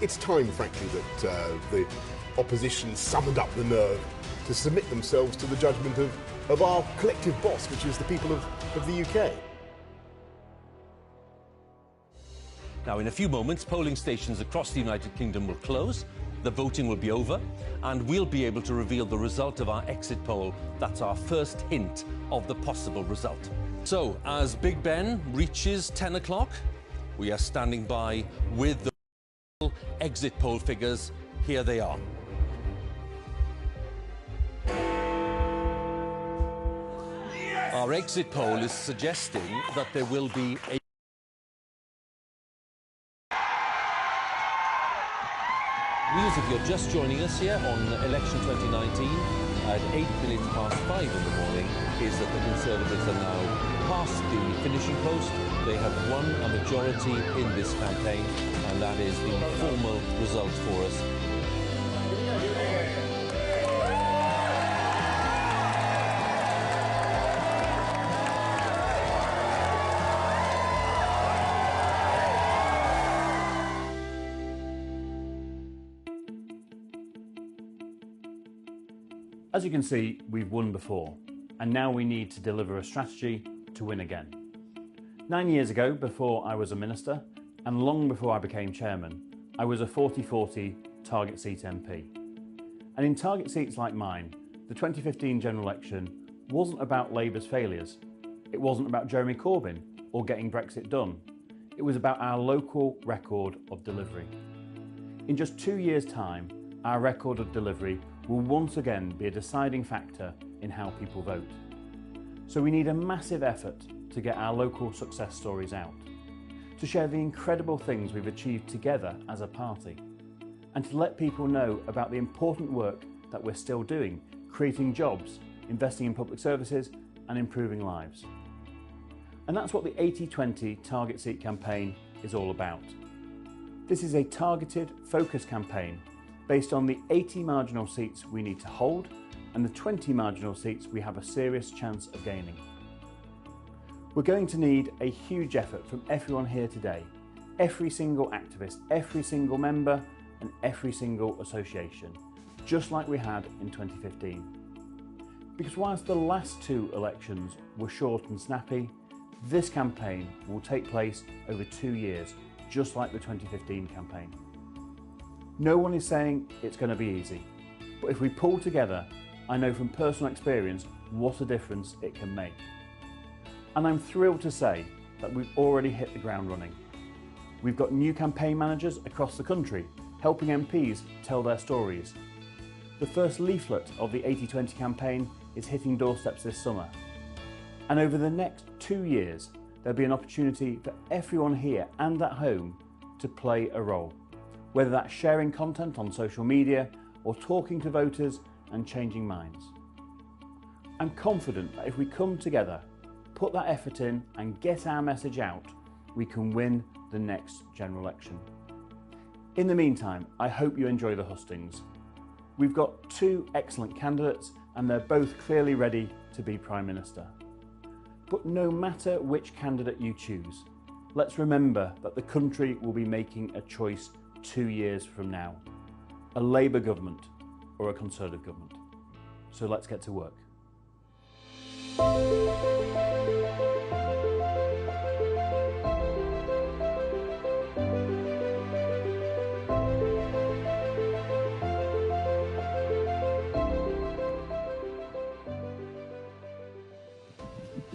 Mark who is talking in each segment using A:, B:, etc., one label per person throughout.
A: It's time, frankly, that the opposition summoned up the nerve to submit themselves to the judgment of our collective boss, which is the people of the UK.
B: Now, in a few moments, polling stations across the United Kingdom will close, the voting will be over, and we'll be able to reveal the result of our exit poll. That's our first hint of the possible result. So, as Big Ben reaches 10 o'clock, we are standing by with the exit poll figures. Here they are. Our exit poll is suggesting that there will be a News, if you're just joining us here on election 2019 at 5:08 in the morning, is that the Conservatives are now past the finishing post. They have won a majority in this campaign, and that is the formal result for us.
C: As you can see, we've won before, and now we need to deliver a strategy to win again. 9 years ago, before I was a minister, and long before I became chairman, I was a 40-40 target seat MP. And in target seats like mine, the 2015 general election wasn't about Labour's failures. It wasn't about Jeremy Corbyn or getting Brexit done. It was about our local record of delivery. In just 2 years' time, our record of delivery will once again be a deciding factor in how people vote. So we need a massive effort to get our local success stories out, to share the incredible things we've achieved together as a party, and to let people know about the important work that we're still doing, creating jobs, investing in public services and improving lives. And that's what the 80-20 target seat campaign is all about. This is a targeted, focused campaign based on the 80 marginal seats we need to hold and the 20 marginal seats we have a serious chance of gaining. We're going to need a huge effort from everyone here today, every single activist, every single member and every single association, just like we had in 2015. Because whilst the last two elections were short and snappy, this campaign will take place over 2 years, just like the 2015 campaign. No one is saying it's going to be easy, but if we pull together, I know from personal experience what a difference it can make. And I'm thrilled to say that we've already hit the ground running. We've got new campaign managers across the country helping MPs tell their stories. The first leaflet of the 80-20 campaign is hitting doorsteps this summer. And over the next 2 years, there'll be an opportunity for everyone here and at home to play a role, whether that's sharing content on social media or talking to voters and changing minds. I'm confident that if we come together, put that effort in and get our message out, we can win the next general election. In the meantime, I hope you enjoy the hustings. We've got 2 excellent candidates and they're both clearly ready to be Prime Minister. But no matter which candidate you choose, let's remember that the country will be making a choice 2 years from now. A Labour government or a Conservative government. So let's get to work.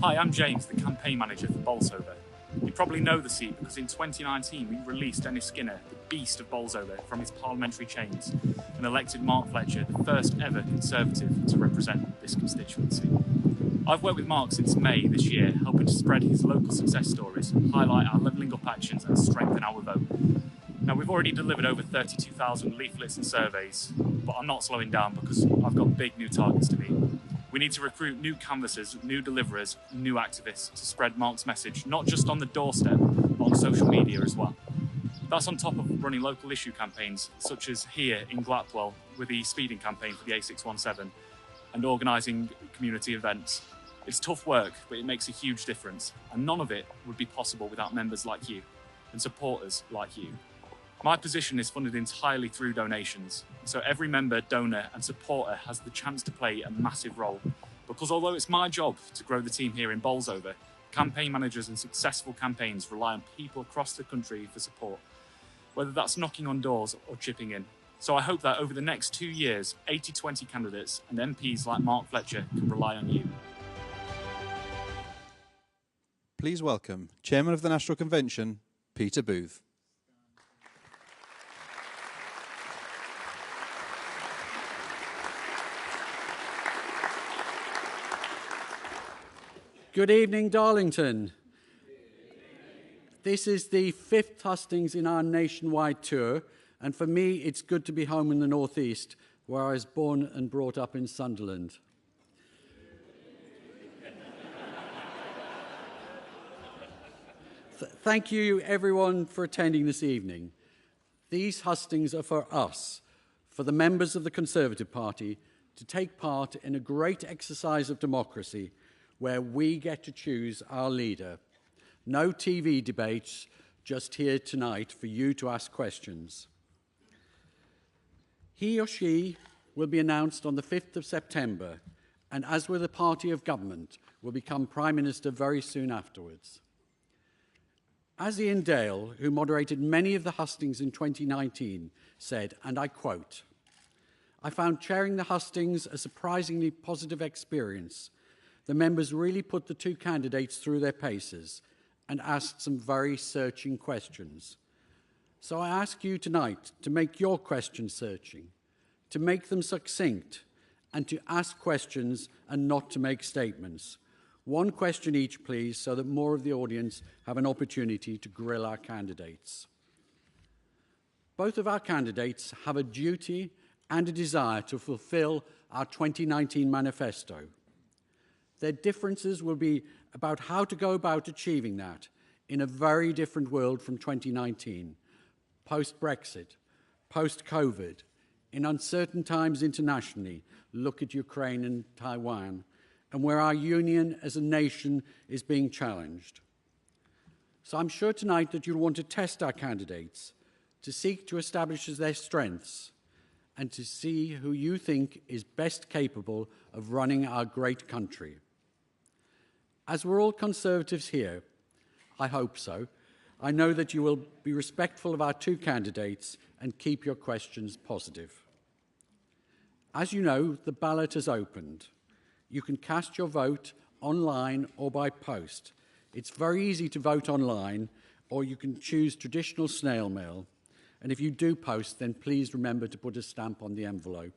D: Hi, I'm James, the campaign manager for Bolsover. You probably know the seat because in 2019 we released Dennis Skinner, the beast of Bolsover, from his parliamentary chains and elected Mark Fletcher, the first ever Conservative to represent this constituency. I've worked with Mark since May this year, helping to spread his local success stories, highlight our levelling up actions and strengthen our vote. Now, we've already delivered over 32,000 leaflets and surveys, but I'm not slowing down because I've got big new targets to meet. We need to recruit new canvassers, new deliverers, new activists to spread Mark's message, not just on the doorstep, but on social media as well. That's on top of running local issue campaigns, such as here in Glatwell with the speeding campaign for the A617 and organising community events. It's tough work, but it makes a huge difference, and none of it would be possible without members like you and supporters like you. My position is funded entirely through donations, so every member, donor and supporter has the chance to play a massive role. Because although it's my job to grow the team here in Bolsover, campaign managers and successful campaigns rely on people across the country for support, whether that's knocking on doors or chipping in. So I hope that over the next 2 years, 80-20 candidates and MPs like Mark Fletcher can rely on you.
E: Please welcome Chairman of the National Convention, Peter Booth.
F: Good evening, Darlington. This is the 5th hustings in our nationwide tour, and for me, it's good to be home in the North East, where I was born and brought up in Sunderland. Thank you, everyone, for attending this evening. These hustings are for us, for the members of the Conservative Party, to take part in a great exercise of democracy where we get to choose our leader. No TV debates, just here tonight for you to ask questions. He or she will be announced on the 5th of September, and as with a party of government, will become Prime Minister very soon afterwards. As Ian Dale, who moderated many of the hustings in 2019, said, and I quote, "I found chairing the hustings a surprisingly positive experience. The members really put the two candidates through their paces and asked some very searching questions. So I ask you tonight to make your questions searching, to make them succinct, and to ask questions and not to make statements. One question each, please, so that more of the audience have an opportunity to grill our candidates." Both of our candidates have a duty and a desire to fulfill our 2019 manifesto. Their differences will be about how to go about achieving that in a very different world from 2019, post-Brexit, post-COVID, in uncertain times internationally, look at Ukraine and Taiwan, and where our union as a nation is being challenged. So I'm sure tonight that you'll want to test our candidates, to seek to establish their strengths, and to see who you think is best capable of running our great country. As we're all Conservatives here, I hope so, I know that you will be respectful of our two candidates and keep your questions positive. As you know, the ballot has opened. You can cast your vote online or by post. It's very easy to vote online, or you can choose traditional snail mail. And if you do post, then please remember to put a stamp on the envelope.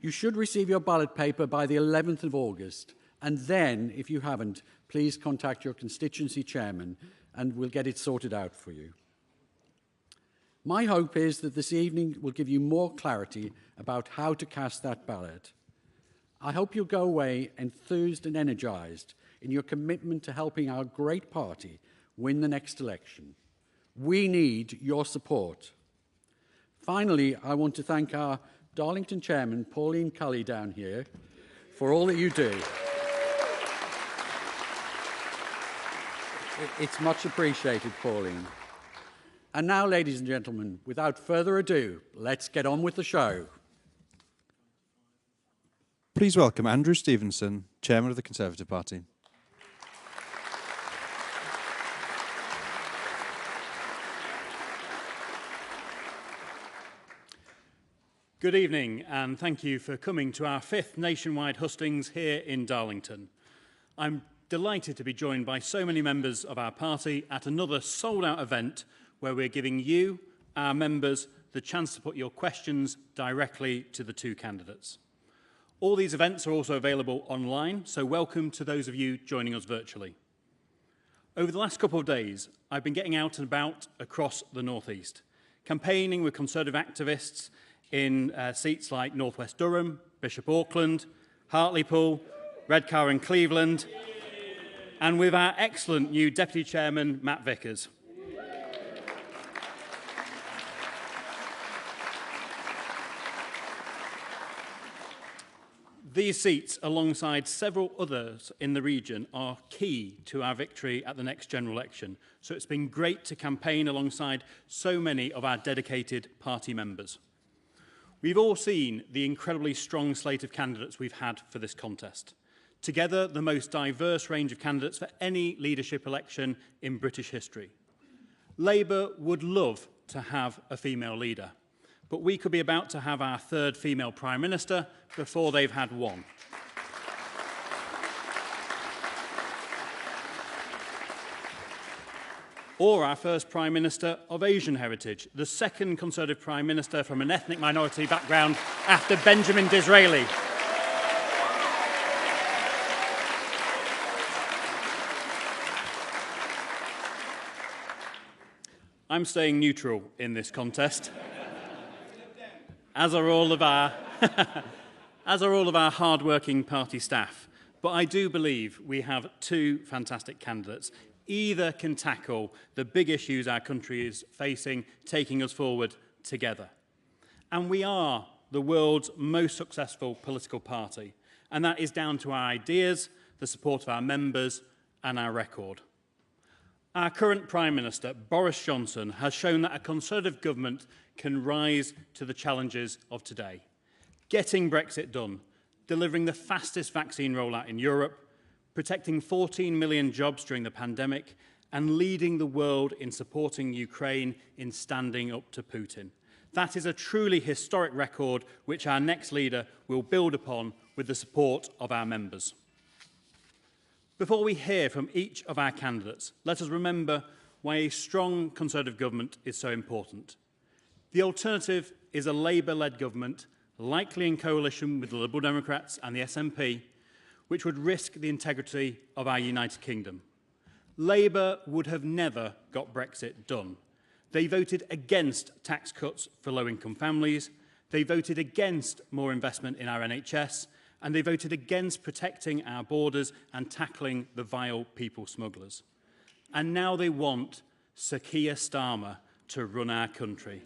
F: You should receive your ballot paper by the 11th of August. And then, if you haven't, please contact your constituency chairman and we'll get it sorted out for you. My hope is that this evening will give you more clarity about how to cast that ballot. I hope you'll go away enthused and energised in your commitment to helping our great party win the next election. We need your support. Finally, I want to thank our Darlington chairman, Pauline Cully, down here, for all that you do. It's much appreciated, Pauline. And now, ladies and gentlemen, without further ado, let's get on with the show.
E: Please welcome Andrew Stevenson, Chairman of the Conservative Party.
C: Good evening, and thank you for coming to our 5th nationwide hustings here in Darlington. I'm delighted to be joined by so many members of our party at another sold-out event where we're giving you, our members, the chance to put your questions directly to the two candidates. All these events are also available online, so welcome to those of you joining us virtually. Over the last couple of days, I've been getting out and about across the North East, campaigning with Conservative activists in seats like North West Durham, Bishop Auckland, Hartlepool, Redcar and Cleveland, and with our excellent new Deputy Chairman, Matt Vickers. These seats, alongside several others in the region, are key to our victory at the next general election. So it's been great to campaign alongside so many of our dedicated party members. We've all seen the incredibly strong slate of candidates we've had for this contest. Together, the most diverse range of candidates for any leadership election in British history. Labour would love to have a female leader, but we could be about to have our third female Prime Minister before they've had one. Or our first Prime Minister of Asian heritage, the second Conservative Prime Minister from an ethnic minority background after Benjamin Disraeli. I'm staying neutral in this contest, as are all of our hard-working party staff. But I do believe we have two fantastic candidates. Either can tackle the big issues our country is facing, taking us forward together. And we are the world's most successful political party, and that is down to our ideas, the support of our members, and our record. Our current Prime Minister, Boris Johnson, has shown that a Conservative government can rise to the challenges of today. Getting Brexit done, delivering the fastest vaccine rollout in Europe, protecting 14 million jobs during the pandemic, and leading the world in supporting Ukraine in standing up to Putin. That is a truly historic record which our next leader will build upon with the support of our members. Before we hear from each of our candidates, let us remember why a strong Conservative government is so important. The alternative is a Labour-led government, likely in coalition with the Liberal Democrats and the SNP, which would risk the integrity of our United Kingdom. Labour would have never got Brexit done. They voted against tax cuts for low-income families, they voted against more investment in our NHS, and they voted against protecting our borders and tackling the vile people smugglers. And now they want Sir Keir Starmer to run our country,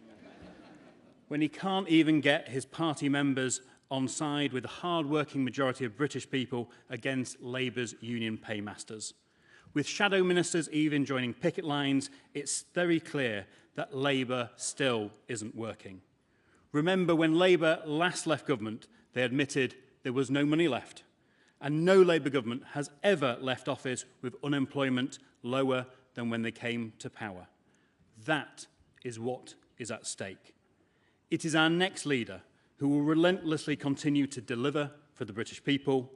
C: when he can't even get his party members on side with the hard-working majority of British people against Labour's union paymasters. With shadow ministers even joining picket lines, it's very clear that Labour still isn't working. Remember, when Labour last left government, they admitted there was no money left. And no Labour government has ever left office with unemployment lower than when they came to power. That is what is at stake. It is our next leader who will relentlessly continue to deliver for the British people,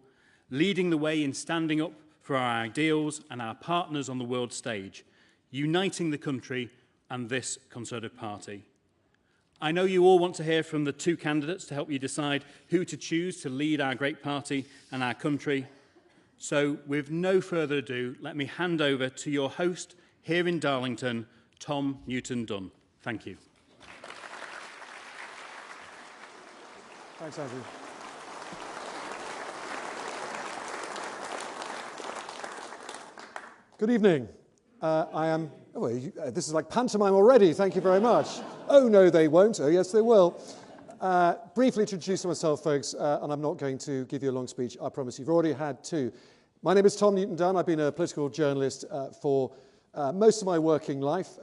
C: leading the way in standing up for our ideals and our partners on the world stage, uniting the country and this Conservative Party. I know you all want to hear from the two candidates to help you decide who to choose to lead our great party and our country. So, with no further ado, let me hand over to your host here in Darlington, Tom Newton-Dunn. Thank you.
G: Thanks, Andrew. Good evening. This is like pantomime already. Thank you very much. Oh, no, they won't. Oh, yes, they will. Briefly to introduce myself, folks, and I'm not going to give you a long speech. I promise you've already had two. My name is Tom Newton-Dunn. I've been a political journalist for most of my working life.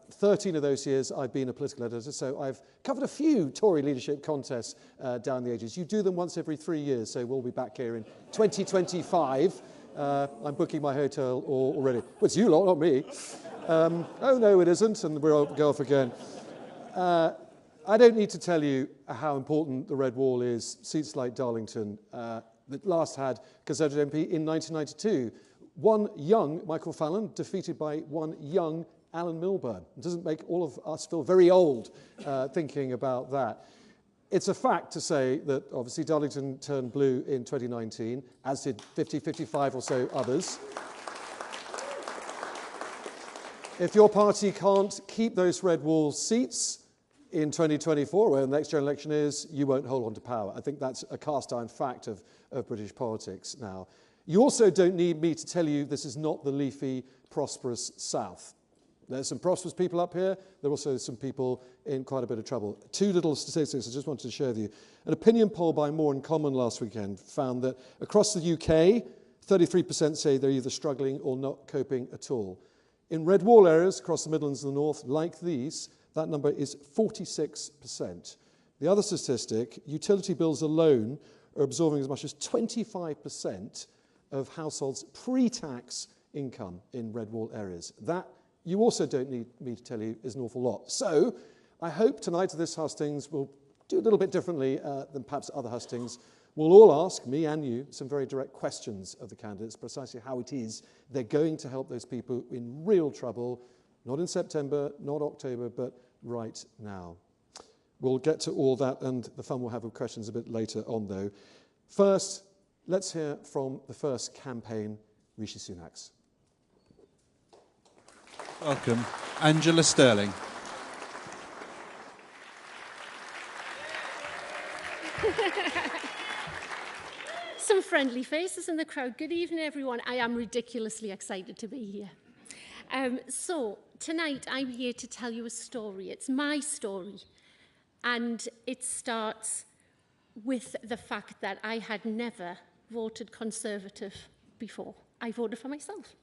G: 13 of those years I've been a political editor, so I've covered a few Tory leadership contests down the ages. You do them once every 3 years, so we'll be back here in 2025. I'm booking my hotel already. Well, it's you lot, not me. Oh, no, it isn't, and we'll go off again. I don't need to tell you how important the Red Wall is. Seats like Darlington that last had Conservative MP in 1992. One young Michael Fallon defeated by one young Alan Milburn. It doesn't make all of us feel very old thinking about that. It's a fact to say that obviously Darlington turned blue in 2019, as did 50, 55 or so others. If your party can't keep those Red Wall seats in 2024, where the next general election is, you won't hold on to power. I think that's a cast-iron fact of British politics now. You also don't need me to tell you this is not the leafy, prosperous South. There's some prosperous people up here. There are also some people in quite a bit of trouble. Two little statistics I just wanted to share with you. An opinion poll by More in Common last weekend found that across the UK, 33% say they're either struggling or not coping at all. In red wall areas across the Midlands and the North, like these, that number is 46%. The other statistic, utility bills alone are absorbing as much as 25% of households' pre-tax income in red wall areas. That, you also don't need me to tell you, is an awful lot. So I hope tonight at this hustings we'll do a little bit differently than perhaps other hustings. We'll all ask, me and you, some very direct questions of the candidates, precisely how it is they're going to help those people in real trouble, not in September, not October, but right now. We'll get to all that and the fun we'll have with questions a bit later on, though. First, let's hear from the first campaign, Rishi Sunak's.
E: Welcome, Angela Sterling.
H: Some friendly faces in the crowd. Good evening, everyone. I am ridiculously excited to be here. So tonight I'm here to tell you a story. It's my story. And it starts with the fact that I had never voted Conservative before. I voted for myself.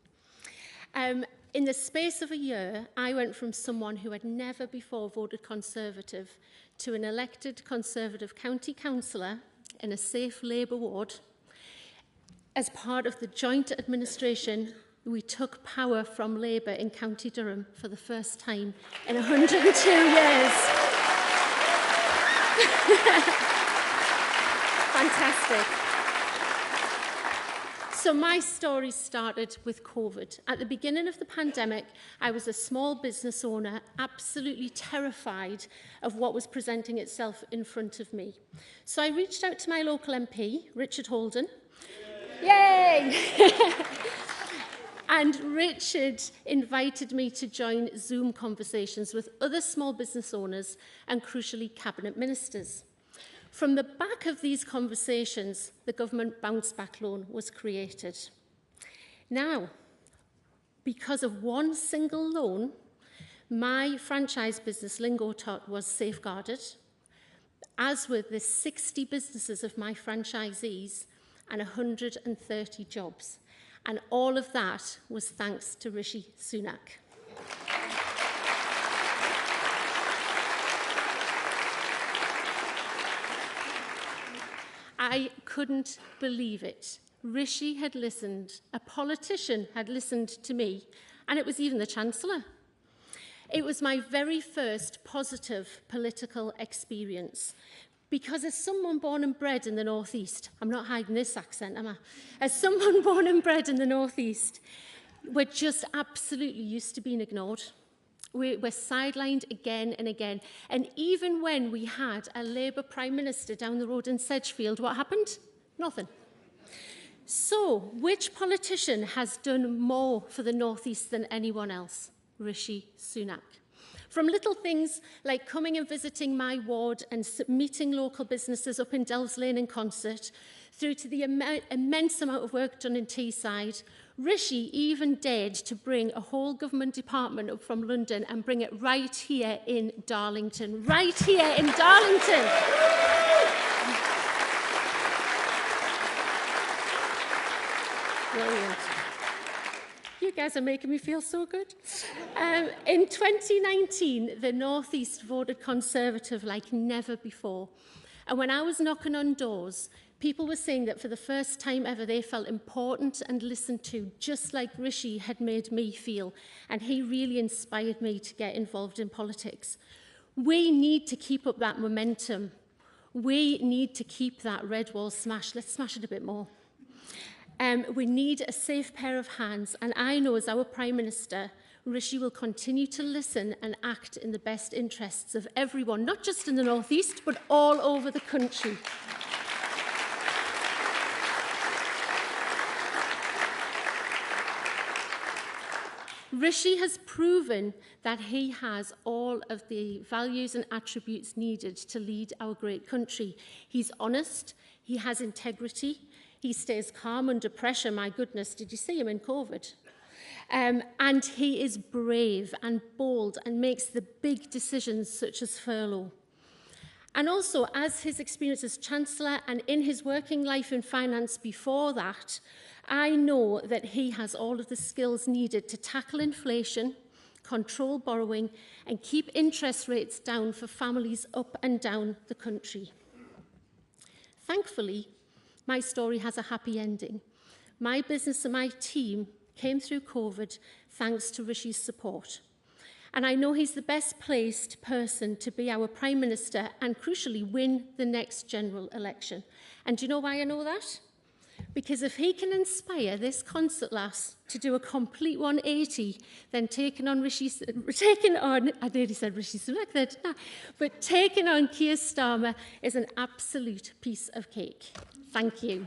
H: In the space of a year, I went from someone who had never before voted Conservative to an elected Conservative county councillor in a safe Labour ward. As part of the joint administration, we took power from Labour in County Durham for the first time in 102 years. Fantastic. So my story started with COVID. At the beginning of the pandemic, I was a small business owner, absolutely terrified of what was presenting itself in front of me. So I reached out to my local MP, Richard Holden. Yay! And Richard invited me to join Zoom conversations with other small business owners and, crucially, cabinet ministers. From the back of these conversations, the government bounce back loan was created. Now, because of one single loan, my franchise business, Lingotot, was safeguarded, as were the 60 businesses of my franchisees and 130 jobs. And all of that was thanks to Rishi Sunak. I couldn't believe it. Rishi had listened, a politician had listened to me, and it was even the Chancellor. It was my very first positive political experience. Because as someone born and bred in the North East, I'm not hiding this accent, am I? As someone born and bred in the North East, we're just absolutely used to being ignored. We're sidelined again and again. And even when we had a Labour Prime Minister down the road in Sedgefield, what happened? Nothing. So, which politician has done more for the North East than anyone else? Rishi Sunak. From little things like coming and visiting my ward and meeting local businesses up in Delves Lane in concert, through to the immense amount of work done in Teesside, Rishi even dared to bring a whole government department up from London and bring it right here in Darlington. Right here in Darlington! Brilliant. You guys are making me feel so good. In 2019, the North East voted Conservative like never before. And when I was knocking on doors, people were saying that for the first time ever, they felt important and listened to, just like Rishi had made me feel. And he really inspired me to get involved in politics. We need to keep up that momentum. We need to keep that red wall smashed. Let's smash it a bit more. We need a safe pair of hands, and I know as our Prime Minister, Rishi will continue to listen and act in the best interests of everyone, not just in the North East, but all over the country. Rishi has proven that he has all of the values and attributes needed to lead our great country. He's honest, he has integrity, he stays calm under pressure. My goodness, did you see him in COVID? And he is brave and bold and makes the big decisions such as furlough. And also, as his experience as Chancellor and in his working life in finance before that, I know that he has all of the skills needed to tackle inflation, control borrowing, and keep interest rates down for families up and down the country. Thankfully, my story has a happy ending. My business and my team came through COVID thanks to Rishi's support. And I know he's the best placed person to be our Prime Minister and, crucially, win the next general election. And do you know why I know that? Because if he can inspire this concert lass to do a complete 180, then taking on, I nearly said Rishi Sunak there, didn't I? But taking on Keir Starmer is an absolute piece of cake. Thank you.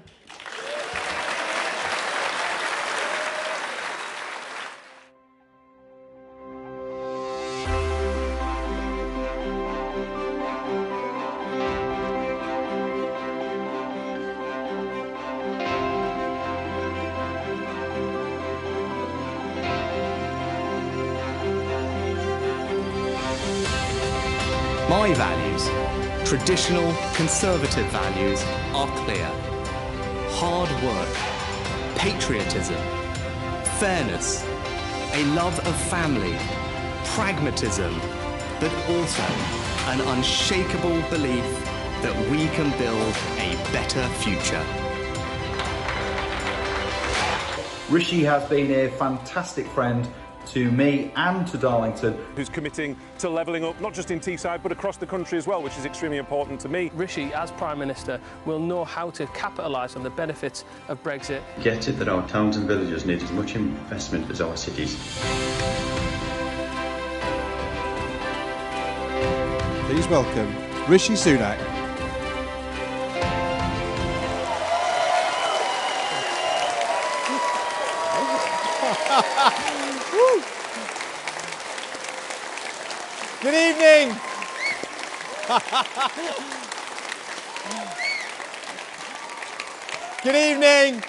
I: My values, traditional Conservative values, are clear. Hard work, patriotism, fairness, a love of family, pragmatism, but also an unshakable belief that we can build a better future.
J: Rishi has been a fantastic friend to me and to Darlington.
K: Who's committing to levelling up, not just in Teesside, but across the country as well, which is extremely important to me.
L: Rishi, as Prime Minister, will know how to capitalise on the benefits of Brexit.
M: Get it that our towns and villages need as much investment as our cities.
E: Please welcome Rishi Sunak.
N: Good evening. Good evening.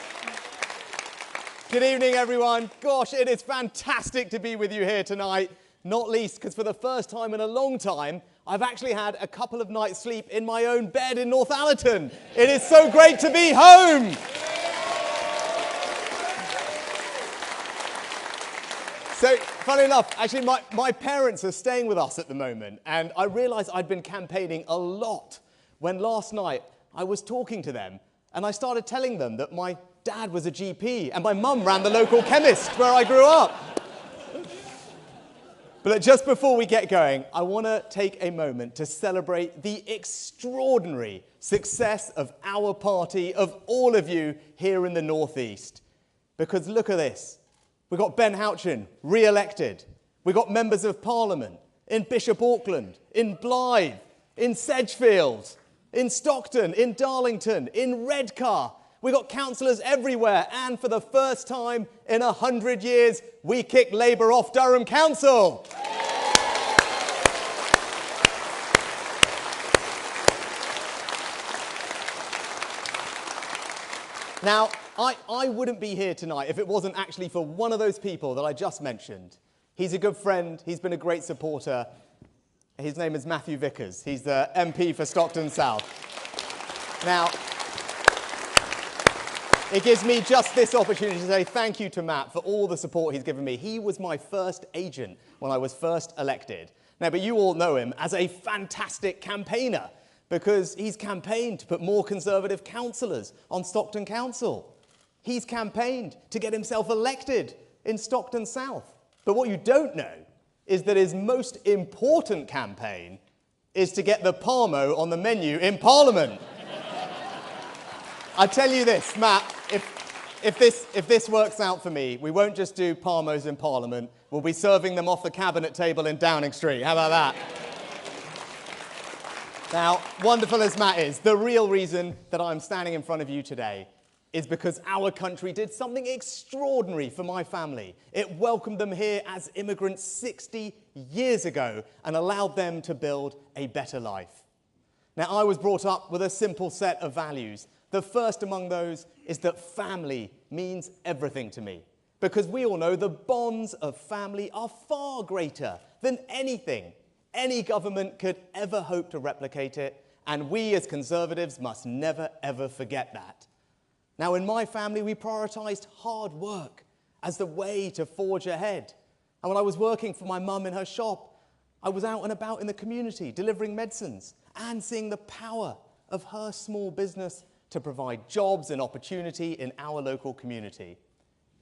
N: Good evening, everyone. Gosh, it is fantastic to be with you here tonight, not least because for the first time in a long time, I've actually had a couple of nights' sleep in my own bed in Northallerton. It is so great to be home. So, funny enough, actually my parents are staying with us at the moment, and I realised I'd been campaigning a lot when last night I was talking to them, and I started telling them that my dad was a GP and my mum ran the local chemist where I grew up. But just before we get going, I want to take a moment to celebrate the extraordinary success of our party, of all of you here in the North East. Because look at this. We've got Ben Houchin, re-elected. We've got members of Parliament in Bishop Auckland, in Blythe, in Sedgefield, in Stockton, in Darlington, in Redcar. We've got councillors everywhere. And for the first time in 100 years, we kicked Labour off Durham Council. Now, I wouldn't be here tonight if it wasn't actually for one of those people that I just mentioned. He's a good friend. He's been a great supporter. His name is Matthew Vickers. He's the MP for Stockton South. Now, it gives me just this opportunity to say thank you to Matt for all the support he's given me. He was my first agent when I was first elected. Now, but you all know him as a fantastic campaigner because he's campaigned to put more Conservative councillors on Stockton Council. He's campaigned to get himself elected in Stockton South. But what you don't know is that his most important campaign is to get the Parmo on the menu in Parliament. I tell you this, Matt, if this works out for me, we won't just do Parmos in Parliament, we'll be serving them off the cabinet table in Downing Street. How about that? Now, wonderful as Matt is, the real reason that I'm standing in front of you today is because our country did something extraordinary for my family. It welcomed them here as immigrants 60 years ago and allowed them to build a better life. Now, I was brought up with a simple set of values. The first among those is that family means everything to me. Because we all know the bonds of family are far greater than anything any government could ever hope to replicate it, and we as Conservatives must never, ever forget that. Now, in my family, we prioritised hard work as the way to forge ahead. And when I was working for my mum in her shop, I was out and about in the community delivering medicines and seeing the power of her small business to provide jobs and opportunity in our local community.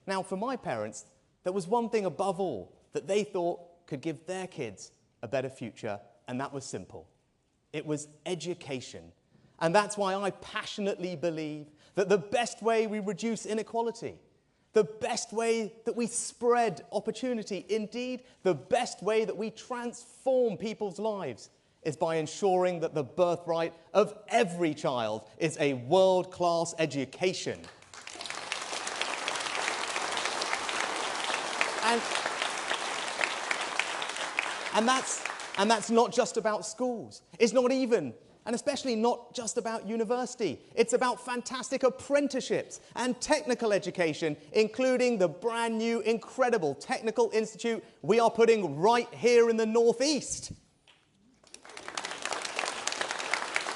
N: Now, for my parents, there was one thing above all that they thought could give their kids a better future, and that was simple. It was education. And that's why I passionately believe that the best way we reduce inequality, the best way that we spread opportunity, indeed, the best way that we transform people's lives is by ensuring that the birthright of every child is a world-class education. And that's not just about schools. It's not even, and especially not just about university. It's about fantastic apprenticeships and technical education, including the brand new, incredible technical institute we are putting right here in the Northeast.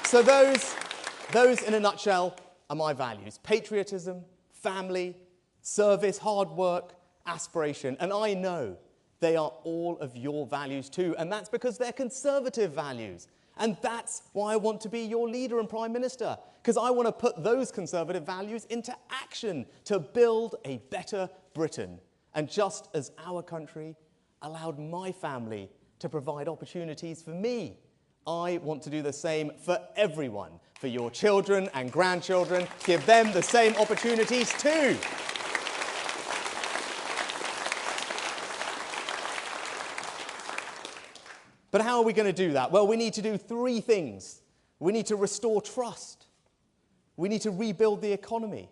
N: So those in a nutshell are my values: patriotism, family, service, hard work, aspiration. And I know they are all of your values too, and that's because they're Conservative values. And that's why I want to be your leader and Prime Minister, because I want to put those Conservative values into action to build a better Britain. And just as our country allowed my family to provide opportunities for me, I want to do the same for everyone, for your children and grandchildren. Give them the same opportunities too. But how are we going to do that? Well, we need to do three things. We need to restore trust. We need to rebuild the economy.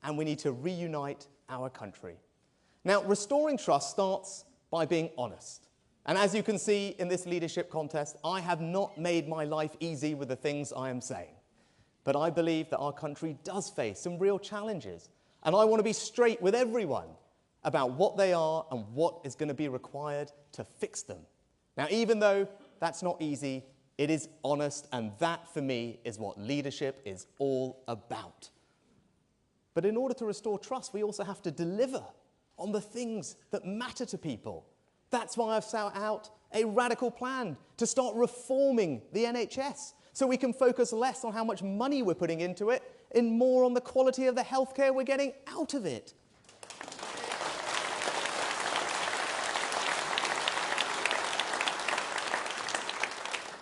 N: And we need to reunite our country. Now, restoring trust starts by being honest. And as you can see in this leadership contest, I have not made my life easy with the things I am saying. But I believe that our country does face some real challenges. And I want to be straight with everyone about what they are and what is going to be required to fix them. Now, even though that's not easy, it is honest, and that, for me, is what leadership is all about. But in order to restore trust, we also have to deliver on the things that matter to people. That's why I've set out a radical plan to start reforming the NHS, so we can focus less on how much money we're putting into it and more on the quality of the healthcare we're getting out of it.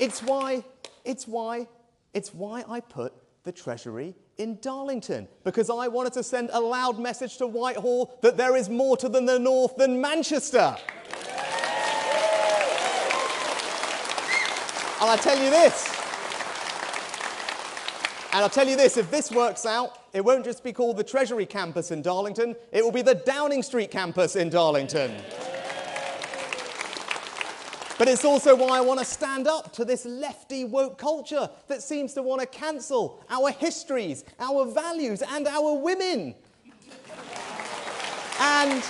N: It's why I put the Treasury in Darlington, because I wanted to send a loud message to Whitehall that there is more to the north than Manchester. And I'll tell you this, if this works out, it won't just be called the Treasury campus in Darlington, it will be the Downing Street campus in Darlington. But it's also why I want to stand up to this lefty woke culture that seems to want to cancel our histories, our values, and our women. And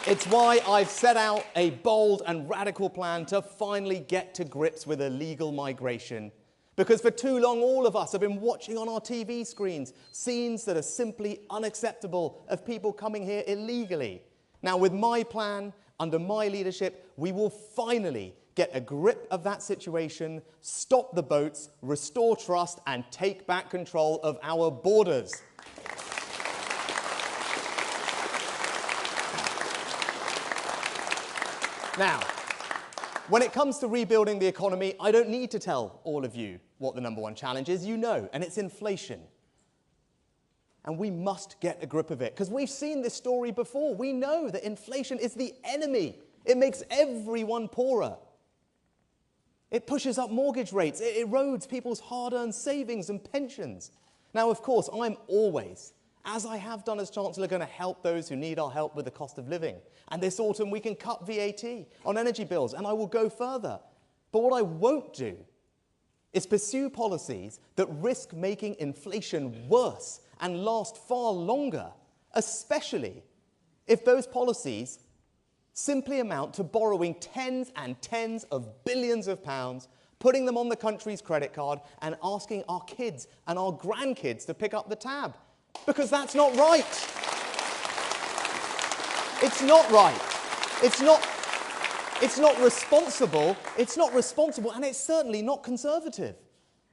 N: it's why I've set out a bold and radical plan to finally get to grips with illegal migration. Because for too long, all of us have been watching on our TV screens scenes that are simply unacceptable of people coming here illegally. Now, with my plan, under my leadership, we will finally get a grip of that situation, stop the boats, restore trust, and take back control of our borders. Now, when it comes to rebuilding the economy, I don't need to tell all of you what the #1 challenge is. You know, and it's inflation. And we must get a grip of it, because we've seen this story before. We know that inflation is the enemy. It makes everyone poorer. It pushes up mortgage rates. It erodes people's hard-earned savings and pensions. Now, of course, I'm always, as I have done as Chancellor, going to help those who need our help with the cost of living. And this autumn, we can cut VAT on energy bills, and I will go further. But what I won't do is pursue policies that risk making inflation worse and last far longer, especially if those policies simply amount to borrowing tens and tens of billions of pounds, putting them on the country's credit card and asking our kids and our grandkids to pick up the tab. Because that's not right. It's not right. It's not responsible. It's not responsible, and it's certainly not conservative.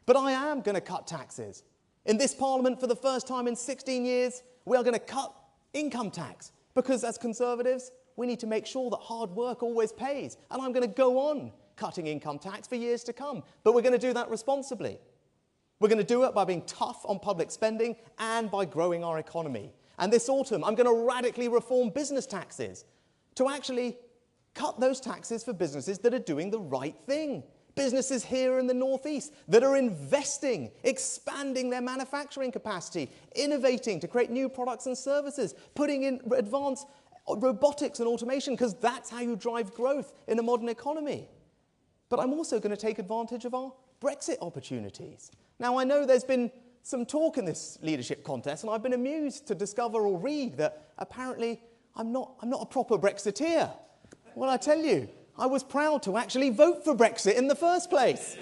N: But I am going to cut taxes. In this Parliament, for the first time in 16 years, we are going to cut income tax. Because as Conservatives, we need to make sure that hard work always pays. And I'm going to go on cutting income tax for years to come. But we're going to do that responsibly. We're going to do it by being tough on public spending and by growing our economy. And this autumn, I'm going to radically reform business taxes to actually cut those taxes for businesses that are doing the right thing. Businesses here in the northeast that are investing, expanding their manufacturing capacity, innovating to create new products and services, putting in advanced robotics and automation, because that's how you drive growth in a modern economy. But I'm also going to take advantage of our Brexit opportunities. Now, I know there's been some talk in this leadership contest, and I've been amused to discover or read that apparently I'm not a proper Brexiteer. Well, I tell you, I was proud to actually vote for Brexit in the first place.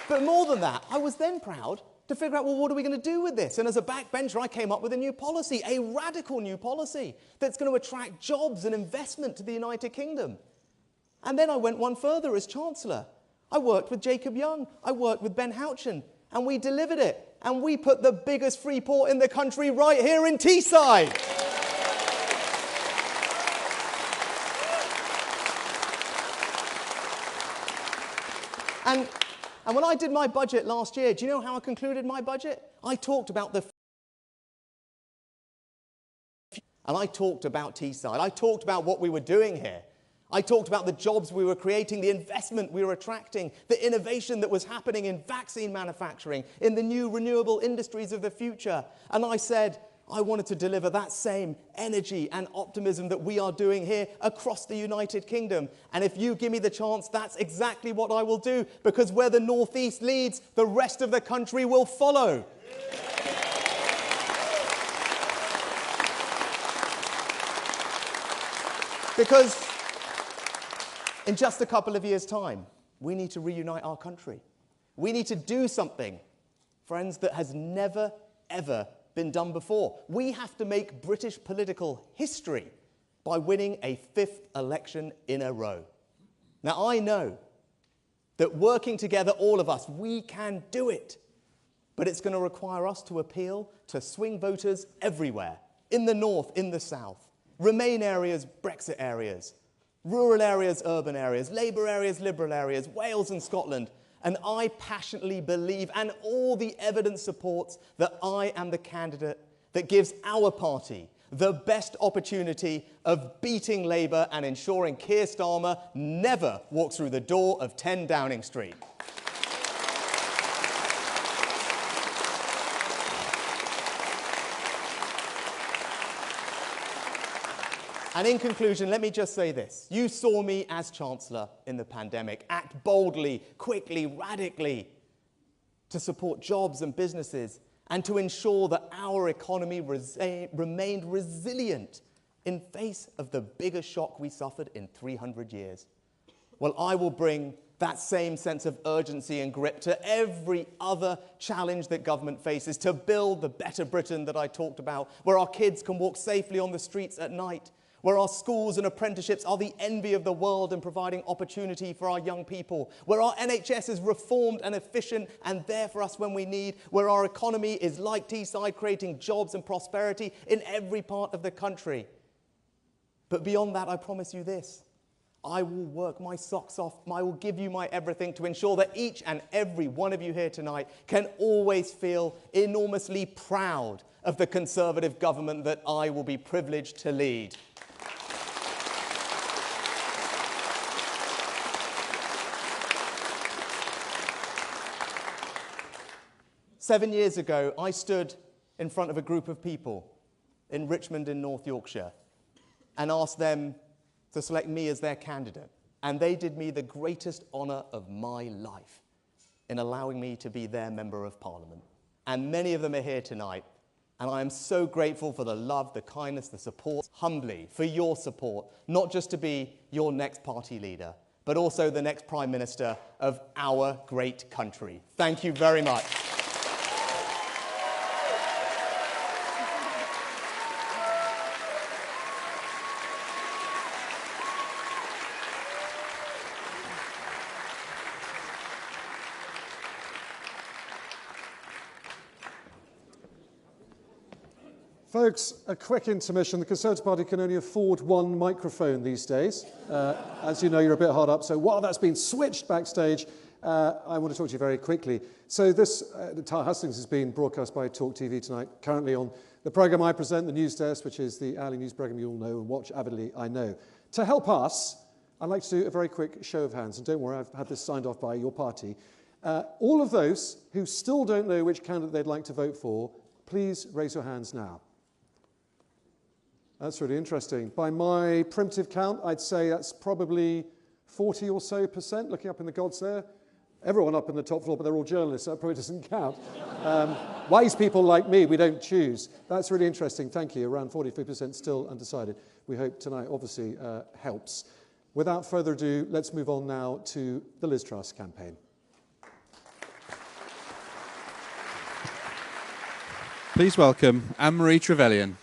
N: But more than that, I was then proud to figure out, well, what are we going to do with this? And as a backbencher, I came up with a new policy, a radical new policy that's going to attract jobs and investment to the United Kingdom. And then I went one further as Chancellor. I worked with Jacob Young, I worked with Ben Houchen, and we delivered it. And we put the biggest free port in the country right here in Teesside. And when I did my budget last year, do you know how I concluded my budget? I talked about I talked about Teesside. I talked about what we were doing here. I talked about the jobs we were creating, the investment we were attracting, the innovation that was happening in vaccine manufacturing, in the new renewable industries of the future. And I said I wanted to deliver that same energy and optimism that we are doing here across the United Kingdom. And if you give me the chance, that's exactly what I will do, because where the North East leads, the rest of the country will follow. Because in just a couple of years' time, we need to reunite our country. We need to do something, friends, that has never, ever been done before. We have to make British political history by winning a 5th election in a row. Now, I know that working together, all of us, we can do it. But it's going to require us to appeal to swing voters everywhere, in the north, in the south, Remain areas, Brexit areas, rural areas, urban areas, Labour areas, Liberal areas, Wales and Scotland. And I passionately believe, and all the evidence supports, that I am the candidate that gives our party the best opportunity of beating Labour and ensuring Keir Starmer never walks through the door of 10 Downing Street. And in conclusion, let me just say this. You saw me as Chancellor in the pandemic act boldly, quickly, radically to support jobs and businesses and to ensure that our economy remained resilient in face of the biggest shock we suffered in 300 years. Well, I will bring that same sense of urgency and grip to every other challenge that government faces to build the better Britain that I talked about, where our kids can walk safely on the streets at night, where our schools and apprenticeships are the envy of the world and providing opportunity for our young people, where our NHS is reformed and efficient and there for us when we need, where our economy is like Teesside, creating jobs and prosperity in every part of the country. But beyond that, I promise you this. I will work my socks off. I will give you my everything to ensure that each and every one of you here tonight can always feel enormously proud of the Conservative government that I will be privileged to lead. Seven years ago, I stood in front of a group of people in Richmond in North Yorkshire and asked them to select me as their candidate. and they did me the greatest honour of my life in allowing me to be their Member of Parliament. And many of them are here tonight, and I am so grateful for the love, the kindness, the support, humbly for your support, not just to be your next party leader, but also the next Prime Minister of our great country. Thank you very much.
G: Folks, a quick intermission. The Conservative Party can only afford one microphone these days. As you know, you're a bit hard up, so while that's been switched backstage, I want to talk to you very quickly. So this, the entire hustings has been broadcast by Talk TV tonight, currently on the programme I present, the News Desk, which is the hourly news programme you all know and watch avidly, I know. To help us, I'd like to do a very quick show of hands, and don't worry, I've had this signed off by your party. All of those who still don't know which candidate they'd like to vote for, please raise your hands now. That's really interesting. By my primitive count, I'd say that's probably 40 or so %, looking up in the gods there. Everyone up in the top floor, but they're all journalists, so that probably doesn't count. Wise people like me, we don't choose. That's really interesting. Thank you. Around 43% still undecided. We hope tonight obviously helps. Without further ado, let's move on now to the Liz Truss campaign.
E: Please welcome Anne-Marie Trevelyan.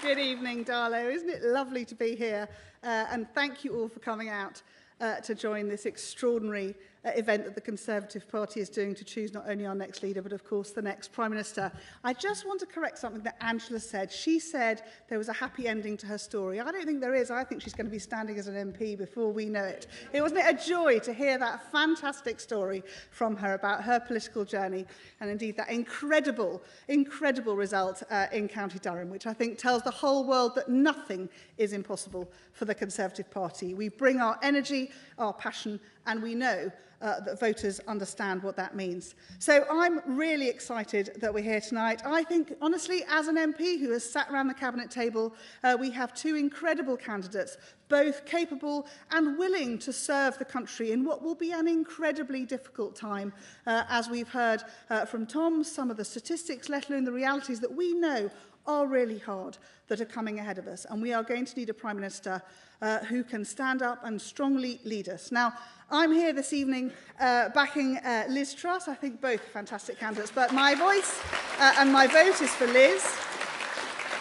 O: Good evening, Darlo. Isn't it lovely to be here? And thank you all for coming out to join this extraordinary event that the Conservative Party is doing to choose not only our next leader, but of course the next Prime Minister. I just want to correct something that Angela said. She said there was a happy ending to her story. I don't think there is. I think she's going to be standing as an MP before we know it. Wasn't it a joy to hear that fantastic story from her about her political journey and indeed that incredible result in County Durham, which I think tells the whole world that nothing is impossible for the Conservative Party. We bring our energy, our passion, and we know that voters understand what that means. So I'm really excited that we're here tonight. I think, honestly, as an MP who has sat around the Cabinet table, we have two incredible candidates, both capable and willing to serve the country in what will be an incredibly difficult time. As we've heard from Tom, some of the statistics, let alone the realities that we know are really hard that are coming ahead of us. And we are going to need a Prime Minister who can stand up and strongly lead us. Now, I'm here this evening backing Liz Truss. I think both fantastic candidates, but my voice and my vote is for Liz.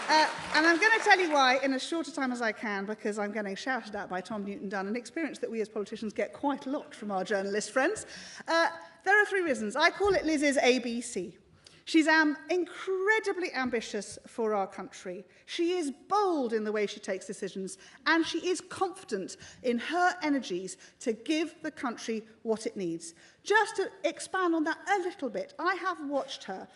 O: And I'm going to tell you why in as short a time as I can, because I'm getting shouted at by Tom Newton-Dunn, an experience that we as politicians get quite a lot from our journalist friends. There are three reasons. I call it Liz's ABC. She's incredibly ambitious for our country. She is bold in the way she takes decisions, and she is confident in her energies to give the country what it needs. Just to expand on that a little bit, I have watched her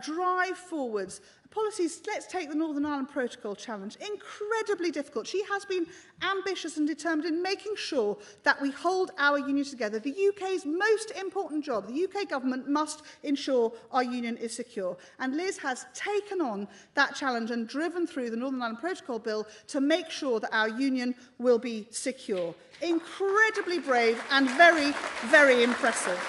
O: drive forwards policies. Let's take the Northern Ireland Protocol challenge. Incredibly difficult. She has been ambitious and determined in making sure that we hold our union together. The UK's most important job, the UK government must ensure our union is secure. And Liz has taken on that challenge and driven through the Northern Ireland Protocol bill to make sure that our union will be secure. Incredibly brave and very, very impressive.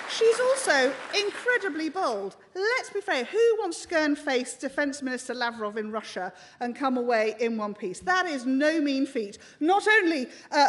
O: She's also incredibly bold. Let's be fair, who wants to go and face Defence Minister Lavrov in Russia and come away in one piece? That is no mean feat, not only